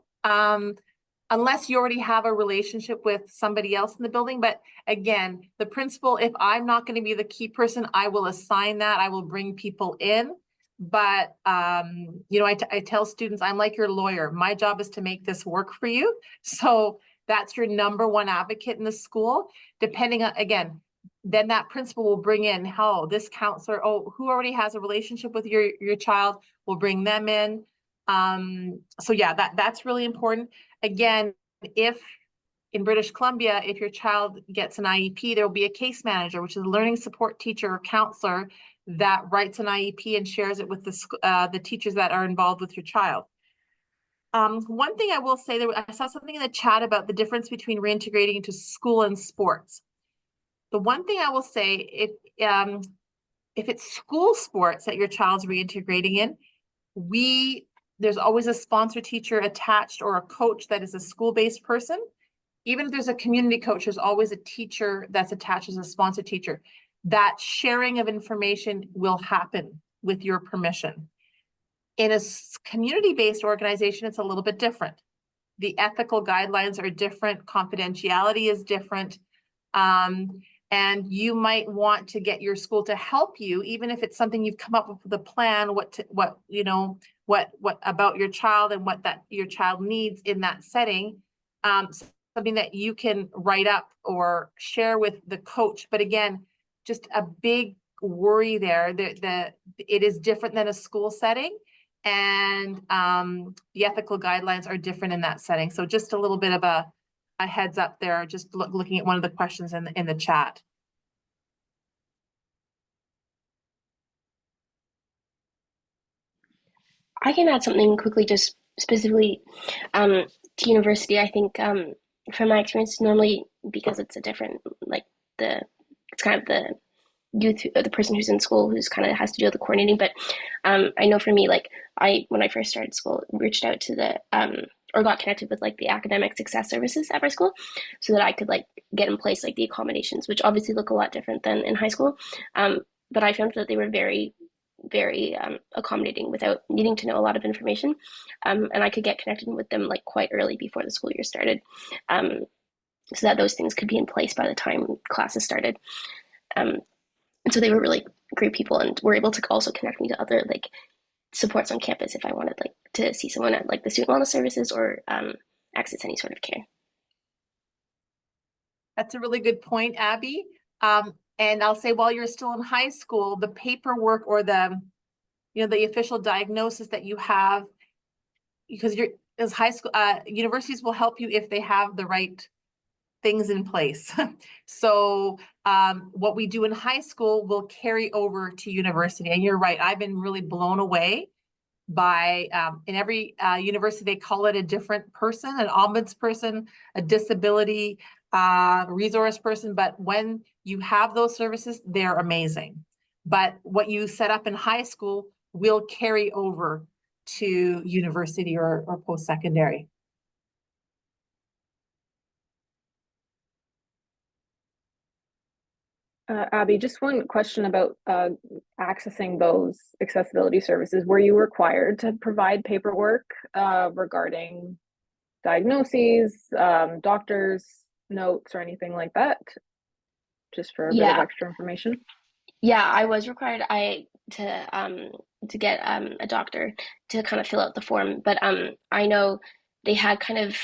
Unless you already have a relationship with somebody else in the building. But again, the principal, if I'm not going to be the key person, I will assign that. I will bring people in. But, you know, I tell students, I'm like your lawyer. My job is to make this work for you. So that's your number one advocate in the school. Depending on, again, then that principal will bring in how this counselor, who already has a relationship with your child, will bring them in. So yeah, that's really important. Again, if in British Columbia, if your child gets an IEP, there will be a case manager, which is a learning support teacher or counselor that writes an IEP and shares it with the teachers that are involved with your child. One thing I will say, I saw something in the chat about the difference between reintegrating into school and sports. The one thing I will say, if it's school sports that your child's reintegrating in, there's always a sponsor teacher attached or a coach that is a school-based person. Even if there's a community coach, there's always a teacher that's attached as a sponsor teacher. That sharing of information will happen with your permission. In a community-based organization, it's a little bit different. The ethical guidelines are different, confidentiality is different. And you might want to get your school to help you, even if it's something you've come up with the plan, what about your child and what that your child needs in that setting. Something that you can write up or share with the coach. But again, just a big worry there that it is different than a school setting, and the ethical guidelines are different in that setting. So just a little bit of a heads up there, just looking at one of the questions in the chat. I can add something quickly, just specifically to university. I think from my experience, normally because it's a different, it's kind of the youth, the person who's in school who's kind of has to do the coordinating. But I know for me, when I first started school, reached out to the or got connected with the academic success services at our school, so that I could get in place the accommodations, which obviously look a lot different than in high school. But I found that they were very accommodating without needing to know a lot of information, and I could get connected with them quite early before the school year started, so that those things could be in place by the time classes started. And so they were really great people, and were able to also connect me to other supports on campus if I wanted to see someone at the student wellness services or access any sort of care. That's a really good point, Abby. And I'll say, while you're still in high school, the paperwork or the official diagnosis that you have, because as high school, universities will help you if they have the right things in place. So what we do in high school will carry over to university. And you're right, I've been really blown away by, in every university, they call it a different person, an ombudsperson, a disability resource person, but when you have those services, they're amazing. But what you set up in high school will carry over to university or post-secondary. Abby, just one question about accessing those accessibility services. Were you required to provide paperwork regarding diagnoses, doctors' notes, or anything like that? Just for a bit of Yeah, extra information. yeah, I was required to get a doctor to kind of fill out the form, but I know they had kind of,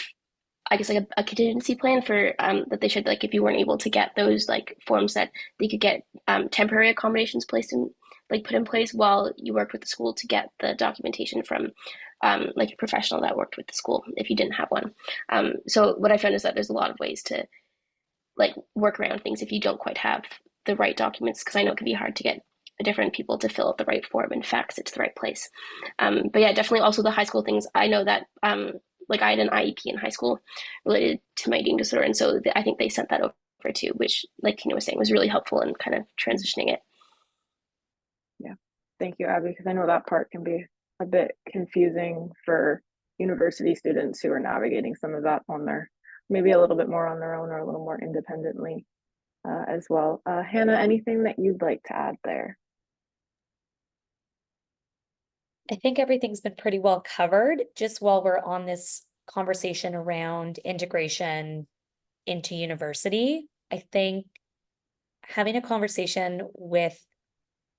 I guess, like a contingency plan for that they should, like, if you weren't able to get those like forms, that they could get temporary accommodations placed in, like, put in place while you worked with the school to get the documentation from like a professional that worked with the school if you didn't have one. So what I found is that there's a lot of ways to like work around things if you don't quite have the right documents, because I know it can be hard to get different people to fill out the right form and fax it to the right place. But yeah, definitely also the high school things. I know that like I had an IEP in high school related to my eating disorder, and so I think they sent that over too, which, like Tina was saying, was really helpful in kind of transitioning it. Yeah, thank you, Abby, because I know that part can be a bit confusing for university students who are navigating some of that on their, maybe a little bit more on their own or a little more independently as well. Hannah, anything that you'd like to add there? I think everything's been pretty well covered. Just while we're on this conversation around integration into university, I think having a conversation with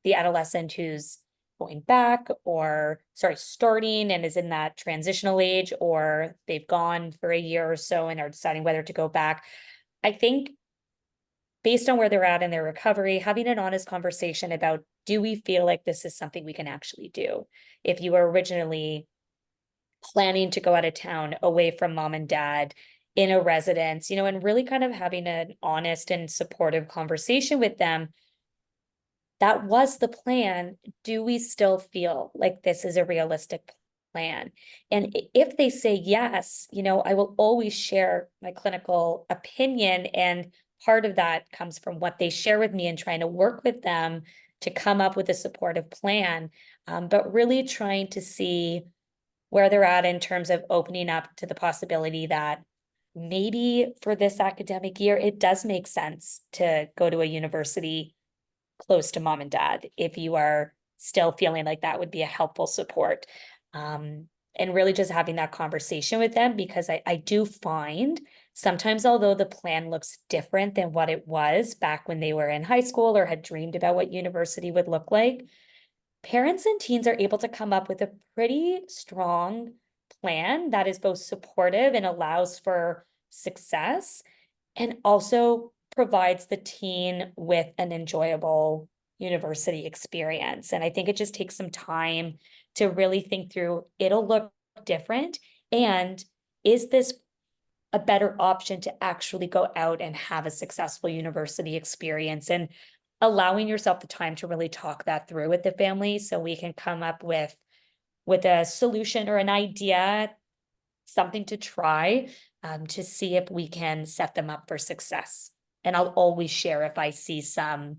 the adolescent who's going back, or starting and is in that transitional age, or they've gone for a year or so and are deciding whether to go back. I think based on where they're at in their recovery, having an honest conversation about, do we feel like this is something we can actually do? If you were originally planning to go out of town away from mom and dad in a residence, and really kind of having an honest and supportive conversation with them. That was the plan. Do we still feel like this is a realistic plan? And if they say yes, I will always share my clinical opinion. And part of that comes from what they share with me and trying to work with them to come up with a supportive plan. But really trying to see where they're at in terms of opening up to the possibility that maybe for this academic year, it does make sense to go to a university close to mom and dad, if you are still feeling like that would be a helpful support. And really just having that conversation with them, because I do find sometimes, although the plan looks different than what it was back when they were in high school or had dreamed about what university would look like, parents and teens are able to come up with a pretty strong plan that is both supportive and allows for success, and also provides the teen with an enjoyable university experience. And I think it just takes some time to really think through, it'll look different. And is this a better option to actually go out and have a successful university experience? And allowing yourself the time to really talk that through with the family, so we can come up with a solution or an idea, something to try, to see if we can set them up for success. And I'll always share if I see some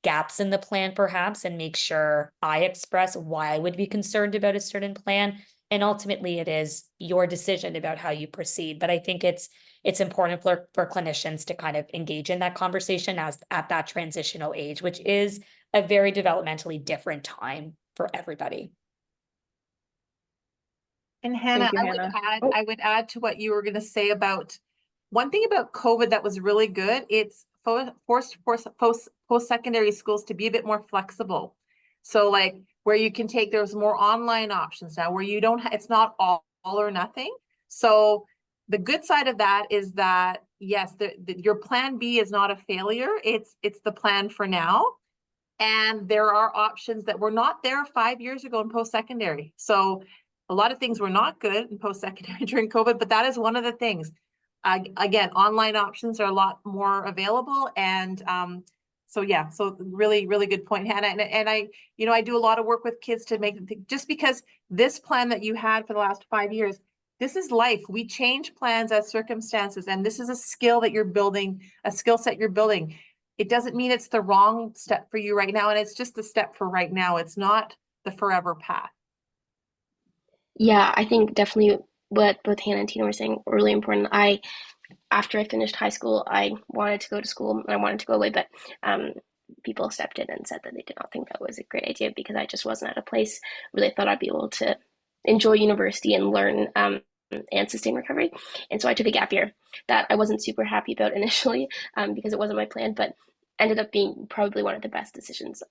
gaps in the plan, perhaps, and make sure I express why I would be concerned about a certain plan. And ultimately, it is your decision about how you proceed. But I think it's important for clinicians to kind of engage in that conversation as at that transitional age, which is a very developmentally different time for everybody. And Hannah, Thank you, Hannah. I would add to what you were going to say about one thing about COVID that was really good. It's forced post-secondary schools to be a bit more flexible. So like where you can take, there's more online options now where you don't, it's not all or nothing. So the good side of that is that, yes, your plan B is not a failure. It's the plan for now. And there are options that were not there 5 years ago in post-secondary. So a lot of things were not good in post-secondary during COVID, but that is one of the things. Again, online options are a lot more available. And so yeah, so really, really good point, Hannah. And I do a lot of work with kids to make them think, just because this plan that you had for the last 5 years This is life. We change plans as circumstances, and this is a skill that you're building, a skill set you're building. It doesn't mean it's the wrong step for you right now, and it's just the step for right now. It's not the forever path. Yeah, I think definitely what both Hannah and Tina were saying were really important. After I finished high school, I wanted to go to school and I wanted to go away, but people stepped in and said that they did not think that was a great idea because I just wasn't at a place where they thought I'd be able to enjoy university and learn and sustain recovery. And so I took a gap year that I wasn't super happy about initially because it wasn't my plan, but ended up being probably one of the best decisions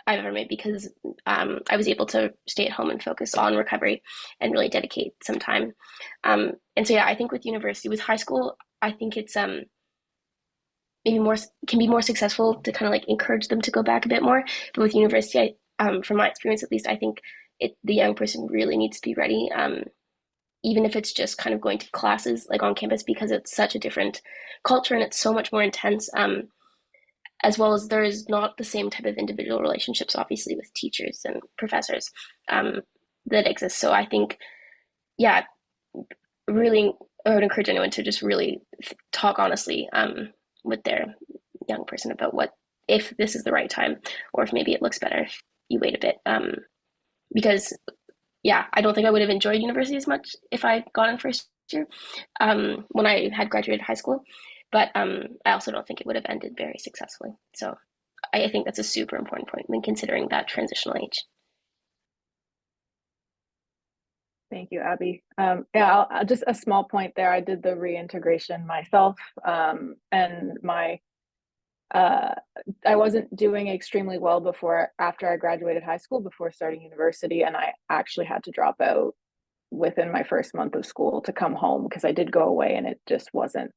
I've ever made because I was able to stay at home and focus on recovery and really dedicate some time. And so, yeah, I think with university, with high school, I think it's maybe more can be more successful to kind of like encourage them to go back a bit more. But with university, from my experience at least, I think the young person really needs to be ready, even if it's just kind of going to classes like on campus because it's such a different culture and it's so much more intense. As well as there is not the same type of individual relationships, obviously, with teachers and professors that exist. So I think, yeah, really, I would encourage anyone to just really talk honestly with their young person about if this is the right time, or if maybe it looks better if you wait a bit. Because, yeah, I don't think I would have enjoyed university as much if I got in first year when I had graduated high school. But I also don't think it would have ended very successfully. So I think that's a super important point when considering that transitional age. Thank you, Abby. Yeah, just a small point there. I did the reintegration myself, and I wasn't doing extremely well after I graduated high school, before starting university, and I actually had to drop out within my first month of school to come home because I did go away and it just wasn't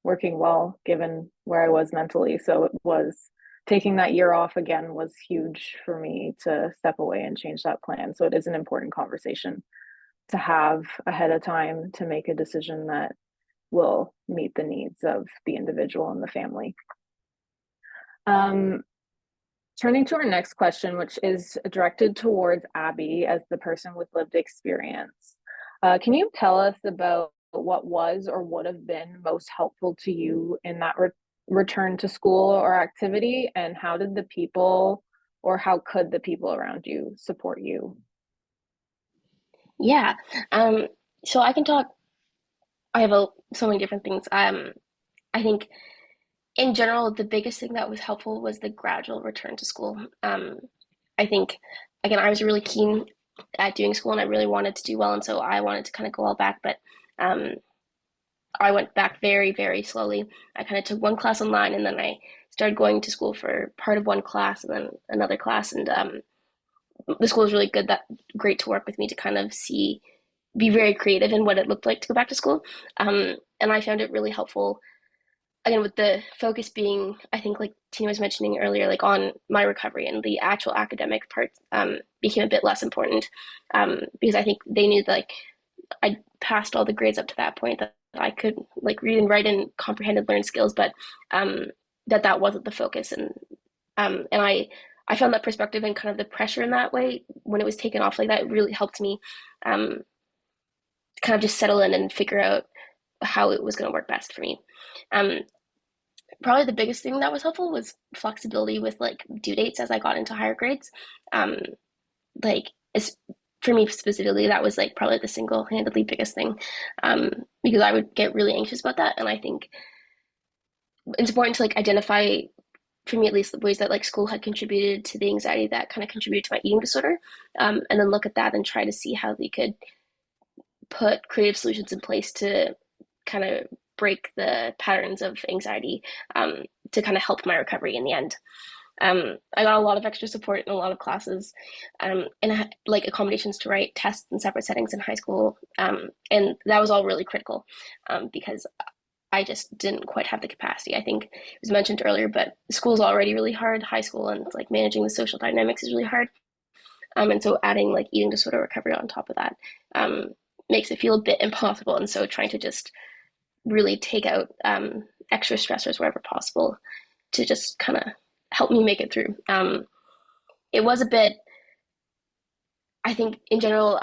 working well given where I was mentally. So it was taking that year off again was huge for me to step away and change that plan. So it is an important conversation to have ahead of time to make a decision that will meet the needs of the individual and the family. Turning to our next question, which is directed towards Abby as the person with lived experience. Can you tell us about what was or would have been most helpful to you in that return to school or activity, and how did the people, or how could the people around you support you? Yeah. So I can talk. I have so many different things. I think in general, the biggest thing that was helpful was the gradual return to school. I think, again, I was really keen at doing school and I really wanted to do well. And so I wanted to kind of go all back, but um, I went back very, very slowly. I kind of took one class online and then I started going to school for part of one class and then another class. And the school was really great to work with me to kind of be very creative in what it looked like to go back to school. And I found it really helpful, again, with the focus being, I think, like Tina was mentioning earlier, like on my recovery, and the actual academic part became a bit less important because I think they knew that like I passed all the grades up to that point, that I could like read and write and comprehend and learn skills, but that wasn't the focus. And I found that perspective and kind of the pressure in that way when it was taken off like that, it really helped me kind of just settle in and figure out how it was going to work best for me. Probably the biggest thing that was helpful was flexibility with like due dates as I got into higher grades. Like for me specifically, that was like probably the single-handedly biggest thing because I would get really anxious about that, and I think it's important to like identify, for me at least, the ways that like school had contributed to the anxiety that kind of contributed to my eating disorder, and then look at that and try to see how they could put creative solutions in place to kind of break the patterns of anxiety to kind of help my recovery in the end. I got a lot of extra support in a lot of classes, and I had like accommodations to write tests in separate settings in high school, and that was all really critical because I just didn't quite have the capacity. I think it was mentioned earlier, but school is already really hard, high school, and like managing the social dynamics is really hard. And so adding like eating disorder recovery on top of that makes it feel a bit impossible. And so trying to just really take out extra stressors wherever possible to just kind of help me make it through. It was a bit, I think in general,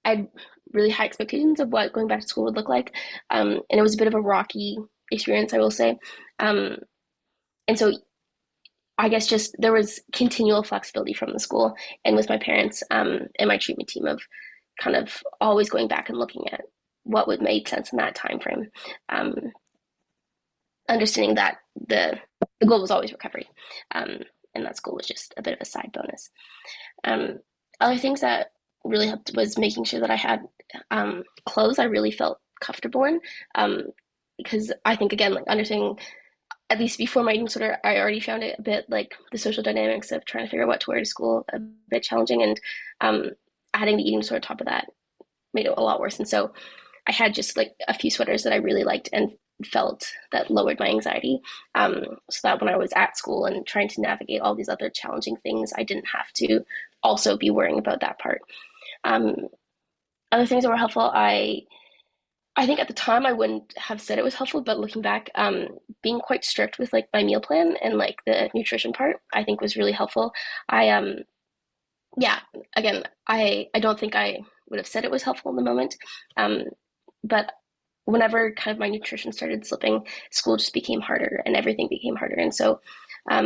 I had really high expectations of what going back to school would look like. And it was a bit of a rocky experience, I will say. And so I guess just there was continual flexibility from the school and with my parents and my treatment team of kind of always going back and looking at what would make sense in that time frame. Understanding that the goal was always recovery, and that school was just a bit of a side bonus. Other things that really helped was making sure that I had clothes I really felt comfortable in, because I think again, like understanding at least before my eating disorder, I already found it a bit like the social dynamics of trying to figure out what to wear to school a bit challenging, and adding the eating disorder on top of that made it a lot worse. And so I had just like a few sweaters that I really liked and felt that lowered my anxiety, so that when I was at school and trying to navigate all these other challenging things, I didn't have to also be worrying about that part. Other things that were helpful, I think at the time I wouldn't have said it was helpful, but looking back, being quite strict with like my meal plan and like the nutrition part, I think was really helpful. I yeah, again, I don't think I would have said it was helpful in the moment, but whenever kind of my nutrition started slipping, school just became harder and everything became harder. And so I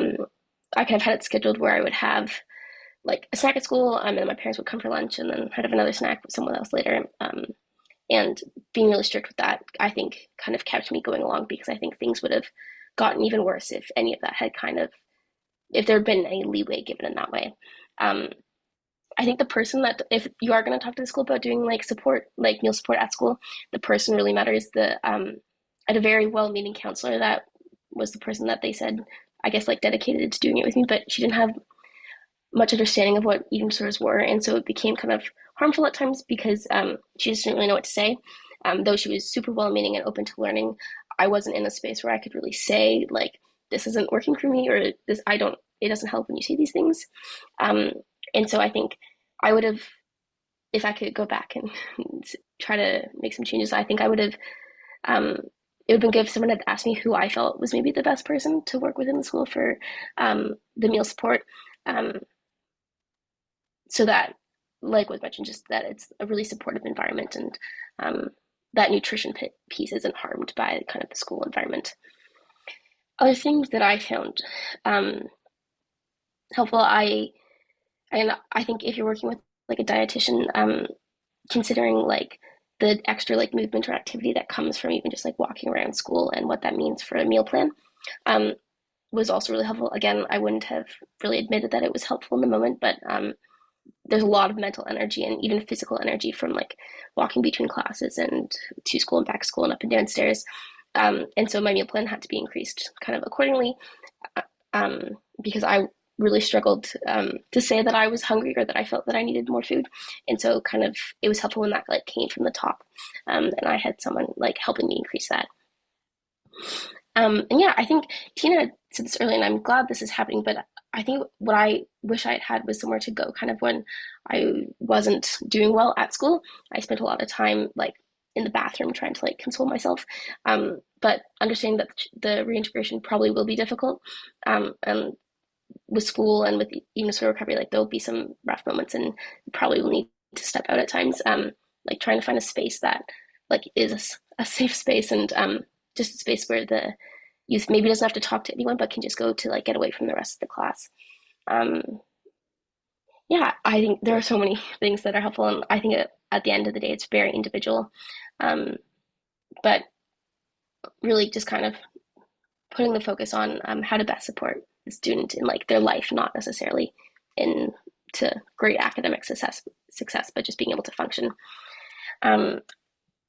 kind of had it scheduled where I would have like a snack at school, and then my parents would come for lunch, and then I'd have another snack with someone else later. And being really strict with that, I think, kind of kept me going along, because I think things would have gotten even worse if any of that had kind of, if there had been any leeway given in that way. I think the person that, if you are going to talk to the school about doing like support, like meal support at school, the person really matters. I had a very well-meaning counselor that was the person that they said, I guess, like dedicated to doing it with me, but she didn't have much understanding of what eating disorders were, and so it became kind of harmful at times because she just didn't really know what to say. Though she was super well-meaning and open to learning, I wasn't in a space where I could really say like, this isn't working for me, or this, I don't, it doesn't help when you say these things. And so I think I would have, if I could go back and try to make some changes, I think I would have, it would have been good if someone had asked me who I felt was maybe the best person to work with in the school for the meal support. So that, like was mentioned, just that it's a really supportive environment, and that nutrition piece isn't harmed by kind of the school environment. Other things that I found helpful, I think if you're working with like a dietitian, considering like the extra like movement or activity that comes from even just like walking around school and what that means for a meal plan, was also really helpful. Again, I wouldn't have really admitted that it was helpful in the moment, but there's a lot of mental energy and even physical energy from like walking between classes and to school and back to school and up and downstairs. And so my meal plan had to be increased kind of accordingly, because I really struggled to say that I was hungry or that I felt that I needed more food. And so kind of it was helpful when that like came from the top, and I had someone like helping me increase that. And yeah, I think Tina said this earlier, and I'm glad this is happening, but I think what I wish I had was somewhere to go kind of when I wasn't doing well at school. I spent a lot of time like in the bathroom trying to like console myself, but understanding that the reintegration probably will be difficult, and with school and with eating disorder recovery, like there'll be some rough moments, and you probably will need to step out at times, like trying to find a space that like is a safe space, and just a space where the youth maybe doesn't have to talk to anyone, but can just go to like get away from the rest of the class. Yeah, I think there are so many things that are helpful, and I think at the end of the day, it's very individual. But really just kind of putting the focus on how to best support the student in like their life, not necessarily in to great academic success, but just being able to function.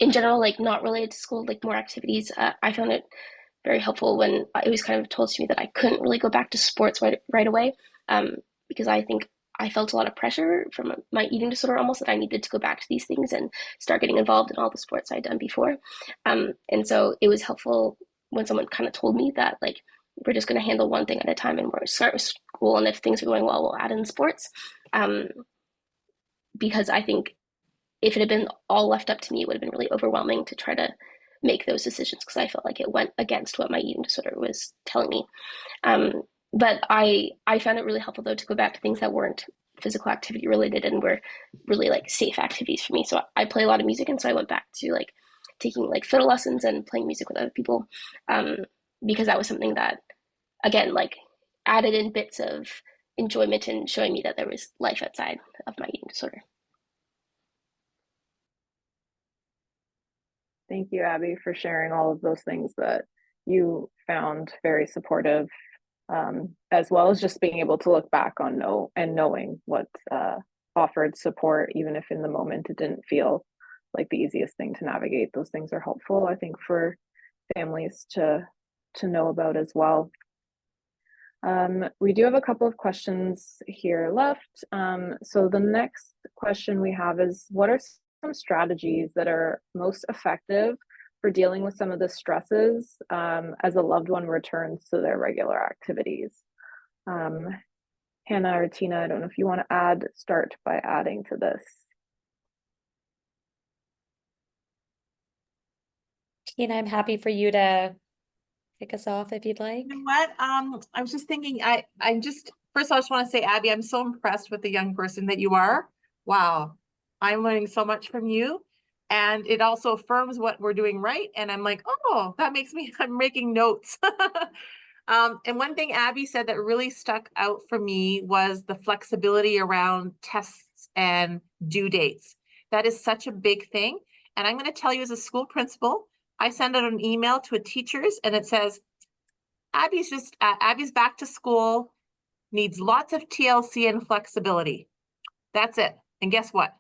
In general, like not related to school, like more activities. I found it very helpful when it was kind of told to me that I couldn't really go back to sports right away, because I think I felt a lot of pressure from my eating disorder almost, that I needed to go back to these things and start getting involved in all the sports I'd done before. And so it was helpful when someone kind of told me that like, we're just going to handle one thing at a time, and we're going to start with school, and if things are going well, we'll add in sports. Because I think if it had been all left up to me, it would have been really overwhelming to try to make those decisions, because I felt like it went against what my eating disorder was telling me. But I found it really helpful though to go back to things that weren't physical activity related and were really like safe activities for me. So I play a lot of music, and so I went back to like taking like fiddle lessons and playing music with other people, because that was something that, again, like added in bits of enjoyment and showing me that there was life outside of my eating disorder. Thank you, Abby, for sharing all of those things that you found very supportive, as well as just being able to look back on knowing what offered support, even if in the moment it didn't feel like the easiest thing to navigate. Those things are helpful, I think, for families to know about as well. We do have a couple of questions here left. So the next question we have is, what are some strategies that are most effective for dealing with some of the stresses as a loved one returns to their regular activities? Hannah or Tina, I don't know if you want to start by adding to this. Tina, I'm happy for you to kick us off if you'd like. You know what? I was just thinking, I'm just, first of all, I just want to say, Abby, I'm so impressed with the young person that you are. Wow. I'm learning so much from you. And it also affirms what we're doing right. And I'm like, oh, that makes me, I'm making notes. And one thing Abby said that really stuck out for me was the flexibility around tests and due dates. That is such a big thing. And I'm going to tell you, as a school principal, I send out an email to a teachers and it says, Abby's back to school, needs lots of TLC and flexibility. That's it. And guess what?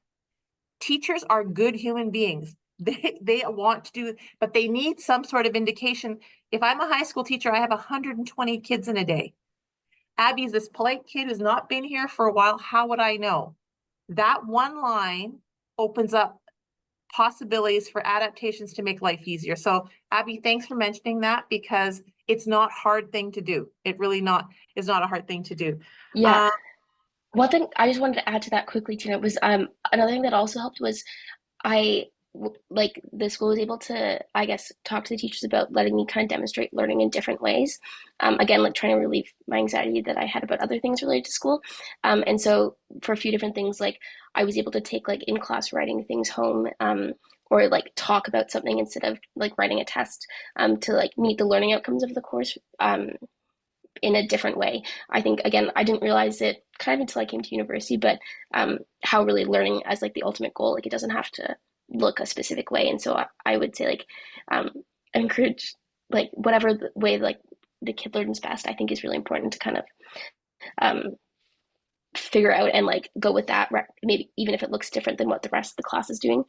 Teachers are good human beings. They want to do, but they need some sort of indication. If I'm a high school teacher, I have 120 kids in a day. Abby's this polite kid who's not been here for a while. How would I know? That one line opens up possibilities for adaptations to make life easier. So Abby, thanks for mentioning that, because it's not a hard thing to do. It really is not a hard thing to do. Yeah. One thing I just wanted to add to that quickly, Tina, was another thing that also helped was like the school was able to, I guess, talk to the teachers about letting me kind of demonstrate learning in different ways. Again, like trying to relieve my anxiety that I had about other things related to school. And so for a few different things, like I was able to take like in class writing things home, or like talk about something instead of like writing a test, to like meet the learning outcomes of the course in a different way. I think, again, I didn't realize it kind of until I came to university, but how really learning as like the ultimate goal, like it doesn't have to look a specific way. And so I would say like encourage like whatever the way like the kid learns best, I think is really important to kind of figure out and like go with that, maybe even if it looks different than what the rest of the class is doing,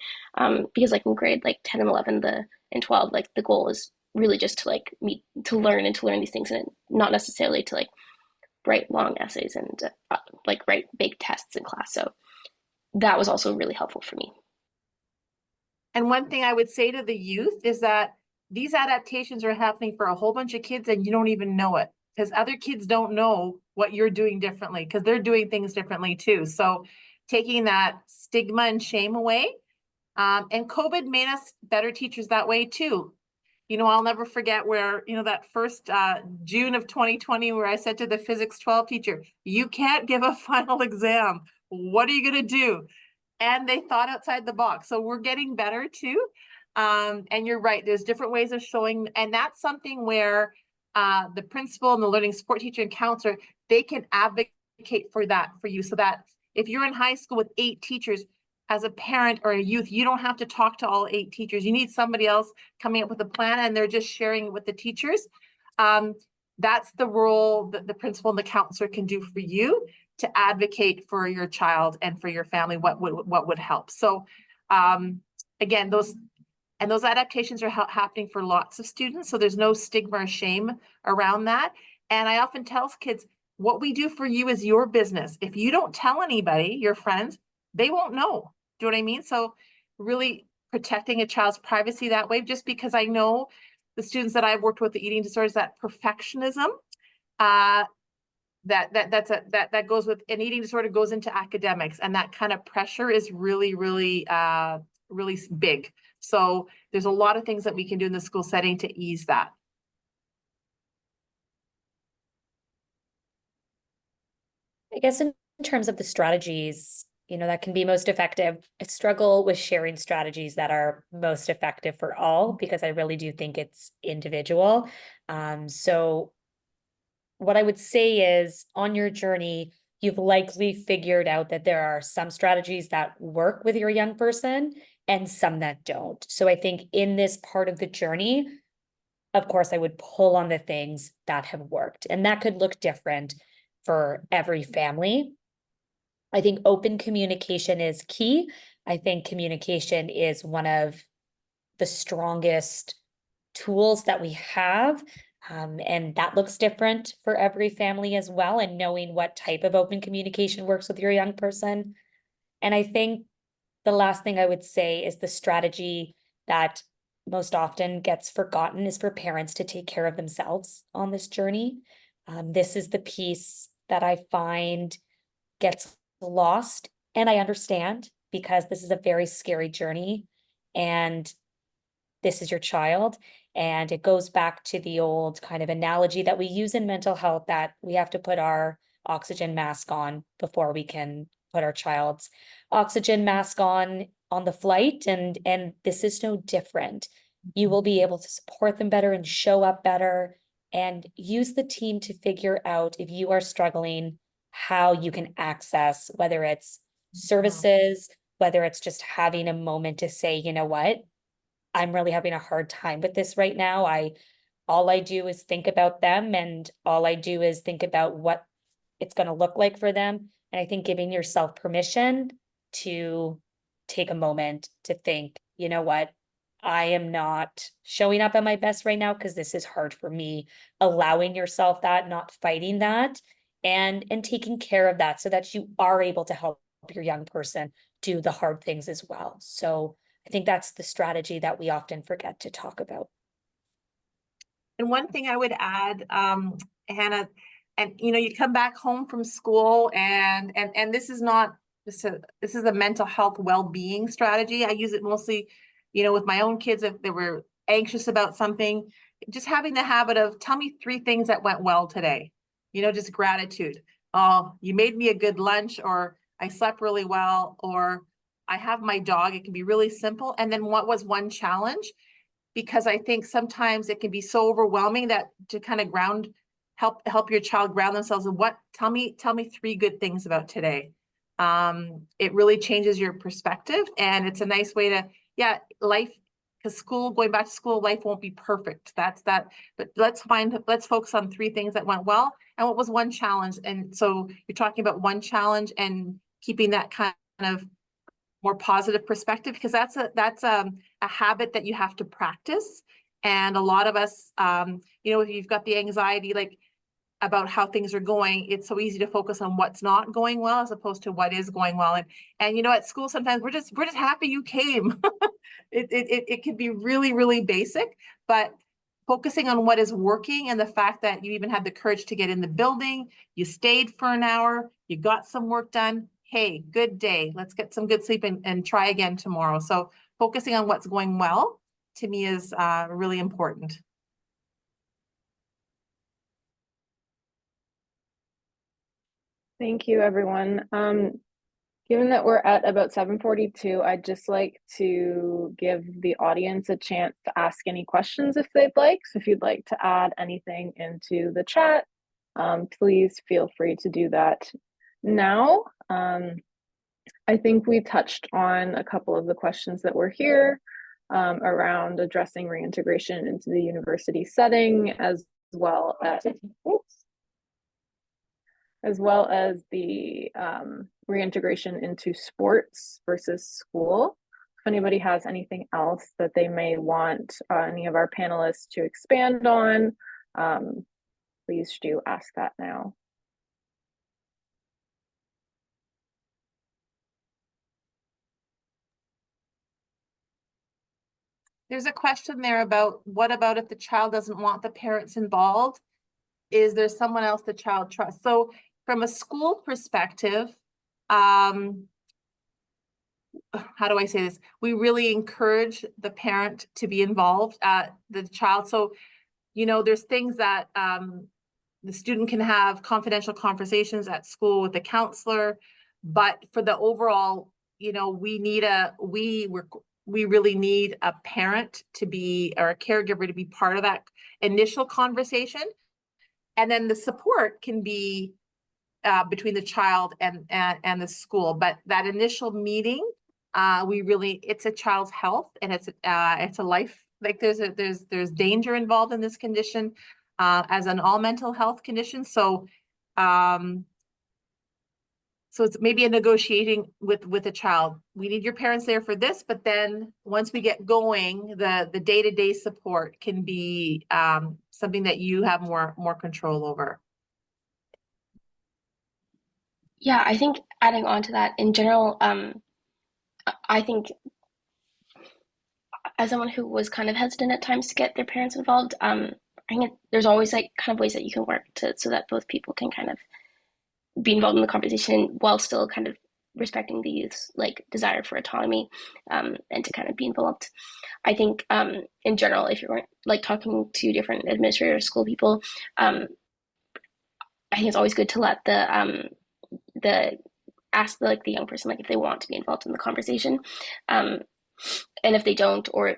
because like in grade like 10 and 11 and 12, like the goal is really just to like to learn these things, and not necessarily to like write long essays and like write big tests in class. So that was also really helpful for me. And one thing I would say to the youth is that these adaptations are happening for a whole bunch of kids and you don't even know it, because other kids don't know what you're doing differently, because they're doing things differently too. So taking that stigma and shame away, and COVID made us better teachers that way too. You know, I'll never forget where, you know, that first June of 2020, where I said to the physics 12 teacher, you can't give a final exam. What are you going to do? And they thought outside the box. So we're getting better too. And you're right, there's different ways of showing, and that's something where the principal and the learning support teacher and counselor, they can advocate for that for you, so that if you're in high school with 8 teachers, as a parent or a youth, you don't have to talk to all 8 teachers. You need somebody else coming up with a plan, and they're just sharing it with the teachers. That's the role that the principal and the counselor can do for you, to advocate for your child and for your family, what would help. So again, those adaptations are happening for lots of students. So there's no stigma or shame around that. And I often tell kids, what we do for you is your business. If you don't tell anybody, your friends, they won't know. Do you know what I mean? So really protecting a child's privacy that way, just because I know the students that I've worked with, the eating disorders, that perfectionism, that goes with an eating disorder, goes into academics, and that kind of pressure is really, really, really big. So there's a lot of things that we can do in the school setting to ease that. I guess in terms of the strategies, that can be most effective, I struggle with sharing strategies that are most effective for all, because I really do think it's individual. So what I would say is, on your journey, you've likely figured out that there are some strategies that work with your young person and some that don't. So I think in this part of the journey, of course, I would pull on the things that have worked, and that could look different for every family. I think open communication is key. I think communication is one of the strongest tools that we have. And that looks different for every family as well, and knowing what type of open communication works with your young person. And I think the last thing I would say is the strategy that most often gets forgotten is for parents to take care of themselves on this journey. This is the piece that I find gets lost, and I understand, because this is a very scary journey, and this is your child. And it goes back to the old kind of analogy that we use in mental health, that we have to put our oxygen mask on before we can put our child's oxygen mask on the flight. And this is no different. You will be able to support them better and show up better, and use the team to figure out, if you are struggling, how you can access, whether it's services, whether it's just having a moment to say, you know what, I'm really having a hard time with this right now. All I do is think about them, and all I do is think about what it's going to look like for them. And I think giving yourself permission to take a moment to think, you know what, I am not showing up at my best right now because this is hard for me. Allowing yourself that, not fighting that, and taking care of that, so that you are able to help your young person do the hard things as well. So I think that's the strategy that we often forget to talk about. And one thing I would add, Hannah, and you come back home from school, and this is not this is a mental health well-being strategy. I use it mostly, with my own kids if they were anxious about something. Just having the habit of, tell me 3 things that went well today. Just gratitude. Oh, you made me a good lunch, or I slept really well, or I have my dog. It can be really simple. And then what was one challenge? Because I think sometimes it can be so overwhelming that to kind of help your child ground themselves in tell me 3 good things about today. It really changes your perspective, and it's a nice way to, life, because going back to school, life won't be perfect. That's that. But let's focus on 3 things that went well, and what was one challenge. And so you're talking about one challenge and keeping that kind of more positive perspective, because that's a habit that you have to practice. And a lot of us, if you've got the anxiety, like, about how things are going, it's so easy to focus on what's not going well as opposed to what is going well. And at school, sometimes we're just happy you came. It can be really, really basic, but focusing on what is working, and the fact that you even had the courage to get in the building, you stayed for an hour, you got some work done. Hey, good day. Let's get some good sleep and try again tomorrow. So focusing on what's going well, to me, is really important. Thank you, everyone. Given that we're at about 7:42, I'd just like to give the audience a chance to ask any questions if they'd like. So if you'd like to add anything into the chat, please feel free to do that now. I think we touched on a couple of the questions that were here around addressing reintegration into the university setting, as well as the reintegration into sports versus school. If anybody has anything else that they may want any of our panelists to expand on, please do ask that now. There's a question there about, what about if the child doesn't want the parents involved? Is there someone else the child trusts? So from a school perspective, how do I say this? We really encourage the parent to be involved, the child. So, there's things that the student can have confidential conversations at school with the counselor, but for the overall, you know, we really need a parent to be, or a caregiver to be part of that initial conversation. And then the support can be between the child and the school. But that initial meeting, it's a child's health, and it's a life, like there's danger involved in this condition, as an all mental health condition. So it's maybe a negotiating with a child. We need your parents there for this, but then once we get going, the day-to-day support can be something that you have more control over. Yeah, I think adding on to that, in general, I think as someone who was kind of hesitant at times to get their parents involved, I think there's always like kind of ways that you can work so that both people can kind of be involved in the conversation while still kind of respecting the youth's like desire for autonomy, and to kind of be involved. I think in general, if you're like talking to different administrators, school people, I think it's always good to let the ask the young person like if they want to be involved in the conversation, and if they don't, or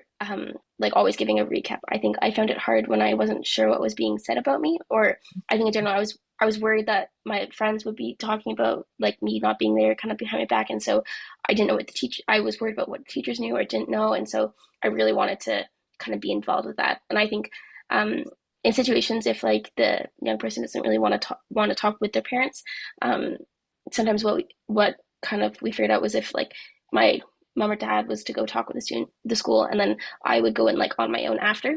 like always giving a recap. I think I found it hard when I wasn't sure what was being said about me, or I think in general I was worried that my friends would be talking about like me not being there kind of behind my back, and so I didn't know what the teacher, I was worried about what teachers knew or didn't know, and so I really wanted to kind of be involved with that. And I think in situations if like the young person doesn't really want to talk with their parents, sometimes what kind of we figured out was if like my mom or dad was to go talk with the school, and then I would go in like on my own after,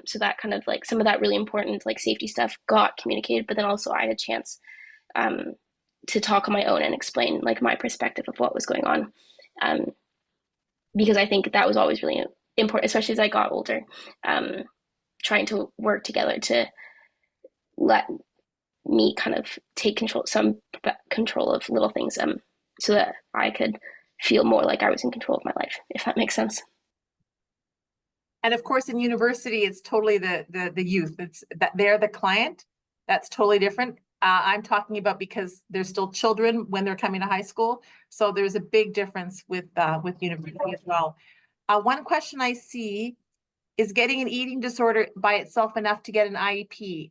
so that kind of like some of that really important like safety stuff got communicated, but then also I had a chance to talk on my own and explain like my perspective of what was going on, because I think that was always really important, especially as I got older, trying to work together to let me kind of take some control of little things, so that I could feel more like I was in control of my life, if that makes sense. And of course, in university, it's totally the youth. It's that they're the client. That's totally different. I'm talking about because they're still children when they're coming to high school. So there's a big difference with university as well. One question I see is getting an eating disorder by itself enough to get an IEP.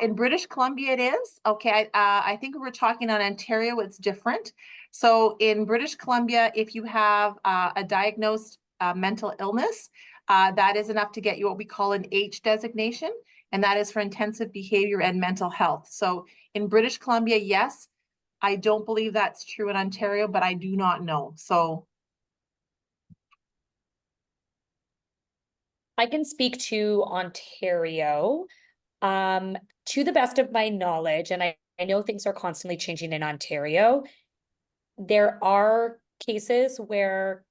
In British Columbia, it is. Okay, I think we're talking on Ontario, it's different. So in British Columbia, if you have a diagnosed mental illness, that is enough to get you what we call an H designation, and that is for intensive behavior and mental health. So in British Columbia, yes. I don't believe that's true in Ontario, but I do not know. So I can speak to Ontario. To the best of my knowledge, and I know things are constantly changing in Ontario, there are cases where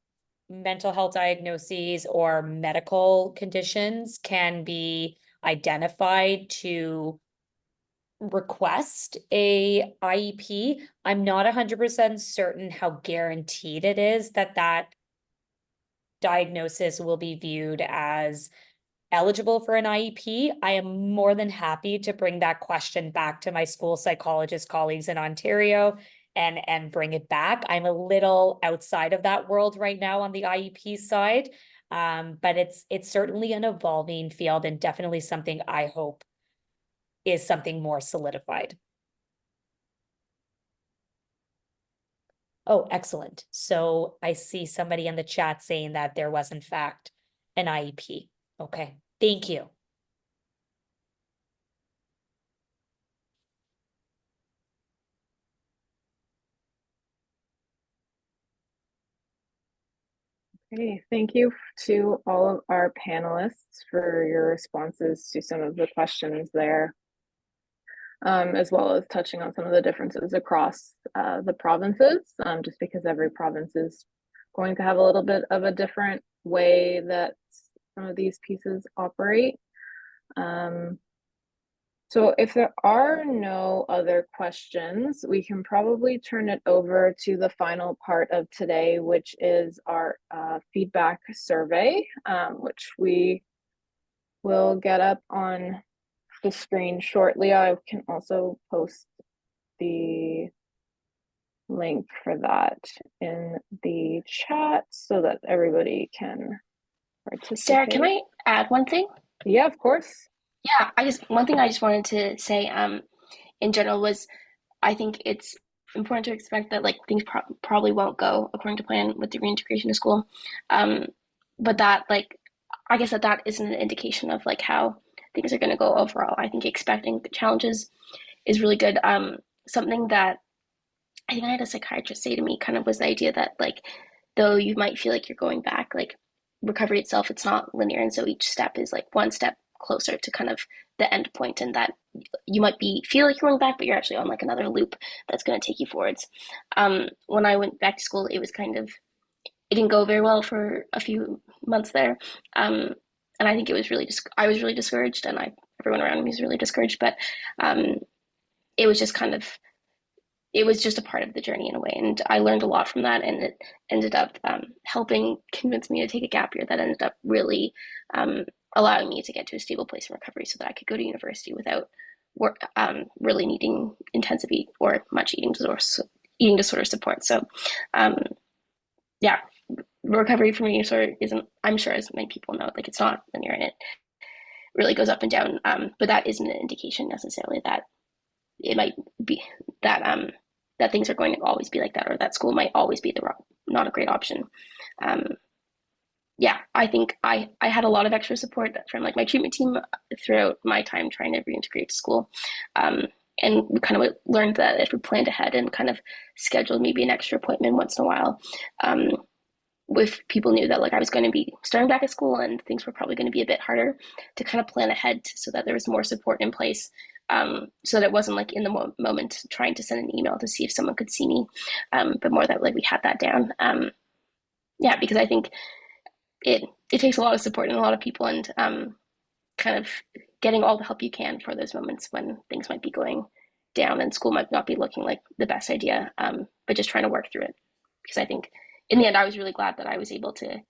mental health diagnoses or medical conditions can be identified to request a IEP. I'm not 100% certain how guaranteed it is that that diagnosis will be viewed as eligible for an IEP. I am more than happy to bring that question back to my school psychologist colleagues in Ontario and bring it back. I'm a little outside of that world right now on the IEP side, but it's certainly an evolving field and definitely something I hope is something more solidified. Oh, excellent. So I see somebody in the chat saying that there was in fact an IEP. Okay, thank you. Okay, thank you to all of our panelists for your responses to some of the questions there, as well as touching on some of the differences across the provinces, just because every province is going to have a little bit of a different way that some of these pieces operate. So if there are no other questions, we can probably turn it over to the final part of today, which is our feedback survey, which we will get up on the screen shortly. I can also post the link for that in the chat so that everybody can participate. Sarah, can I add one thing? Yeah, of course. Yeah, one thing I just wanted to say, in general was, I think it's important to expect that like things probably won't go according to plan with the reintegration to school, but that like I guess that isn't an indication of like how things are going to go overall. I think expecting challenges is really good. Something that I think I had a psychiatrist say to me kind of was the idea that like though you might feel like you're going back, like recovery itself, it's not linear, and so each step is like one step closer to kind of the end point, and that you might be feel like you're going back, but you're actually on like another loop that's going to take you forwards. When I went back to school, it was kind of it didn't go very well for a few months there, and I think it was really I was really discouraged, and everyone around me was really discouraged, but um, it was just kind of it was just a part of the journey in a way. And I learned a lot from that. And it ended up helping convince me to take a gap year that ended up really allowing me to get to a stable place in recovery so that I could go to university without really needing intensive or much eating disorder support. So, yeah, recovery from eating disorder isn't, I'm sure as many people know, like it's not linear and it really goes up and down. But that isn't an indication necessarily that it might be that that things are going to always be like that, or that school might always be not a great option. Yeah, I think I had a lot of extra support from like my treatment team throughout my time trying to reintegrate to school. And we kind of learned that if we planned ahead and kind of scheduled maybe an extra appointment once in a while, if people knew that like I was going to be starting back at school and things were probably going to be a bit harder, to kind of plan ahead so that there was more support in place, so that it wasn't like in the moment trying to send an email to see if someone could see me, but more that like we had that down. Yeah, because I think it takes a lot of support and a lot of people, and kind of getting all the help you can for those moments when things might be going down and school might not be looking like the best idea, but just trying to work through it. Because I think in the end, I was really glad that I was able to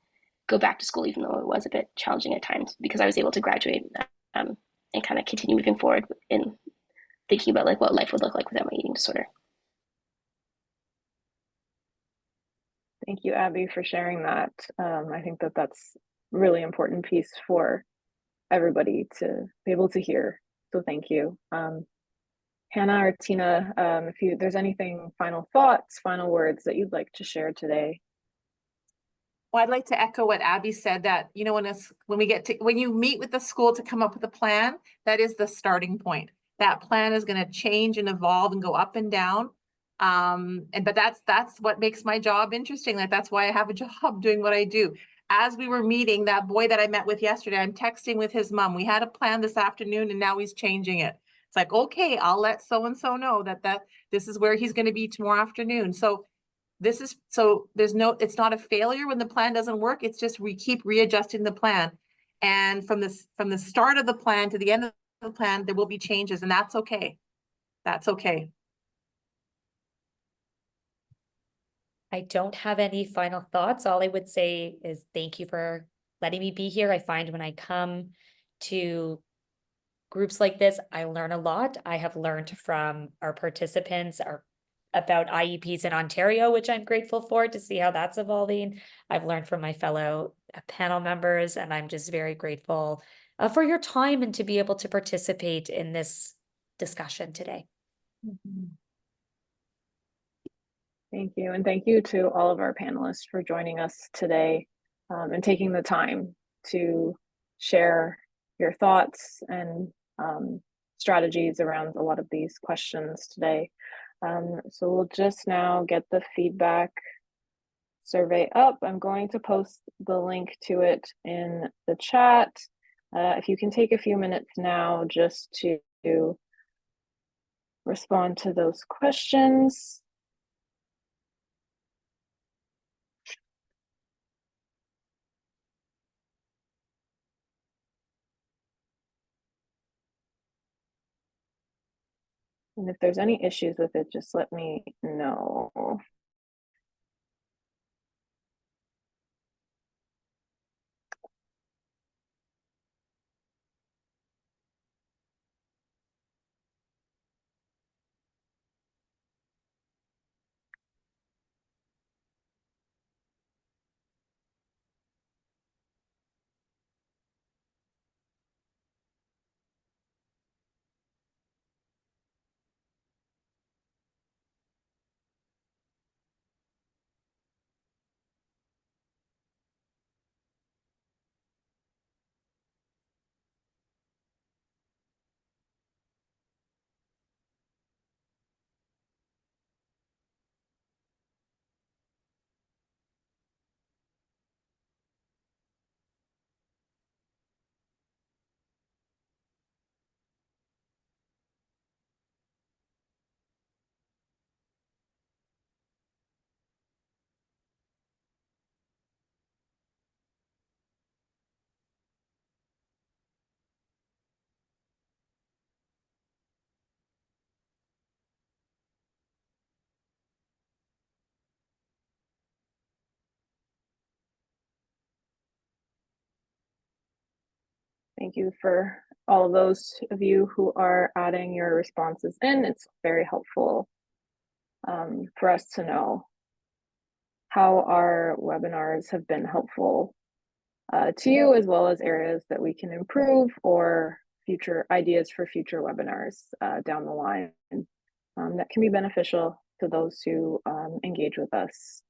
go back to school, even though it was a bit challenging at times, because I was able to graduate and kind of continue moving forward in thinking about like what life would look like without my eating disorder. Thank you, Abby, for sharing that. I think that that's a really important piece for everybody to be able to hear. So thank you. Hannah or Tina, if there's anything, final thoughts, final words that you'd like to share today. Well, I'd like to echo what Abby said, that, you know, when you meet with the school to come up with a plan, that is the starting point. That plan is going to change and evolve and go up and down. But that's what makes my job interesting. Like, that's why I have a job doing what I do. As we were meeting, that boy that I met with yesterday, I'm texting with his mom. We had a plan this afternoon and now he's changing it. It's like, okay, I'll let so-and-so know that this is where he's going to be tomorrow afternoon. So it's not a failure when the plan doesn't work. It's just we keep readjusting the plan. And from the start of the plan to the end of the plan, there will be changes, and that's okay. That's okay. I don't have any final thoughts. All I would say is thank you for letting me be here. I find when I come to groups like this, I learn a lot. I have learned from our participants, about IEPs in Ontario, which I'm grateful for to see how that's evolving. I've learned from my fellow panel members, and I'm just very grateful for your time and to be able to participate in this discussion today. Thank you. And thank you to all of our panelists for joining us today, and taking the time to share your thoughts and strategies around a lot of these questions today. So we'll just now get the feedback survey up. I'm going to post the link to it in the chat. If you can take a few minutes now just to respond to those questions. And if there's any issues with it, just let me know. Thank you for all of those of you who are adding your responses in. It's very helpful for us to know how our webinars have been helpful to you, as well as areas that we can improve or future ideas for future webinars down the line that can be beneficial to those who engage with us.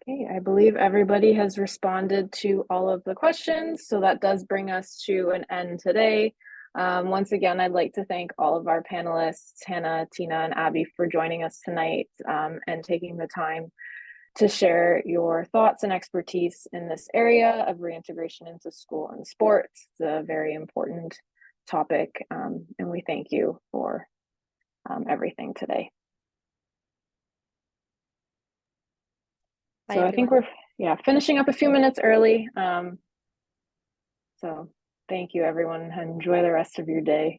Okay, I believe everybody has responded to all of the questions, so that does bring us to an end today. Once again, I'd like to thank all of our panelists, Hannah, Tina, and Abby, for joining us tonight and taking the time to share your thoughts and expertise in this area of reintegration into school and sports. It's a very important topic, and we thank you for everything today. So I think we're finishing up a few minutes early. So thank you, everyone, and enjoy the rest of your day.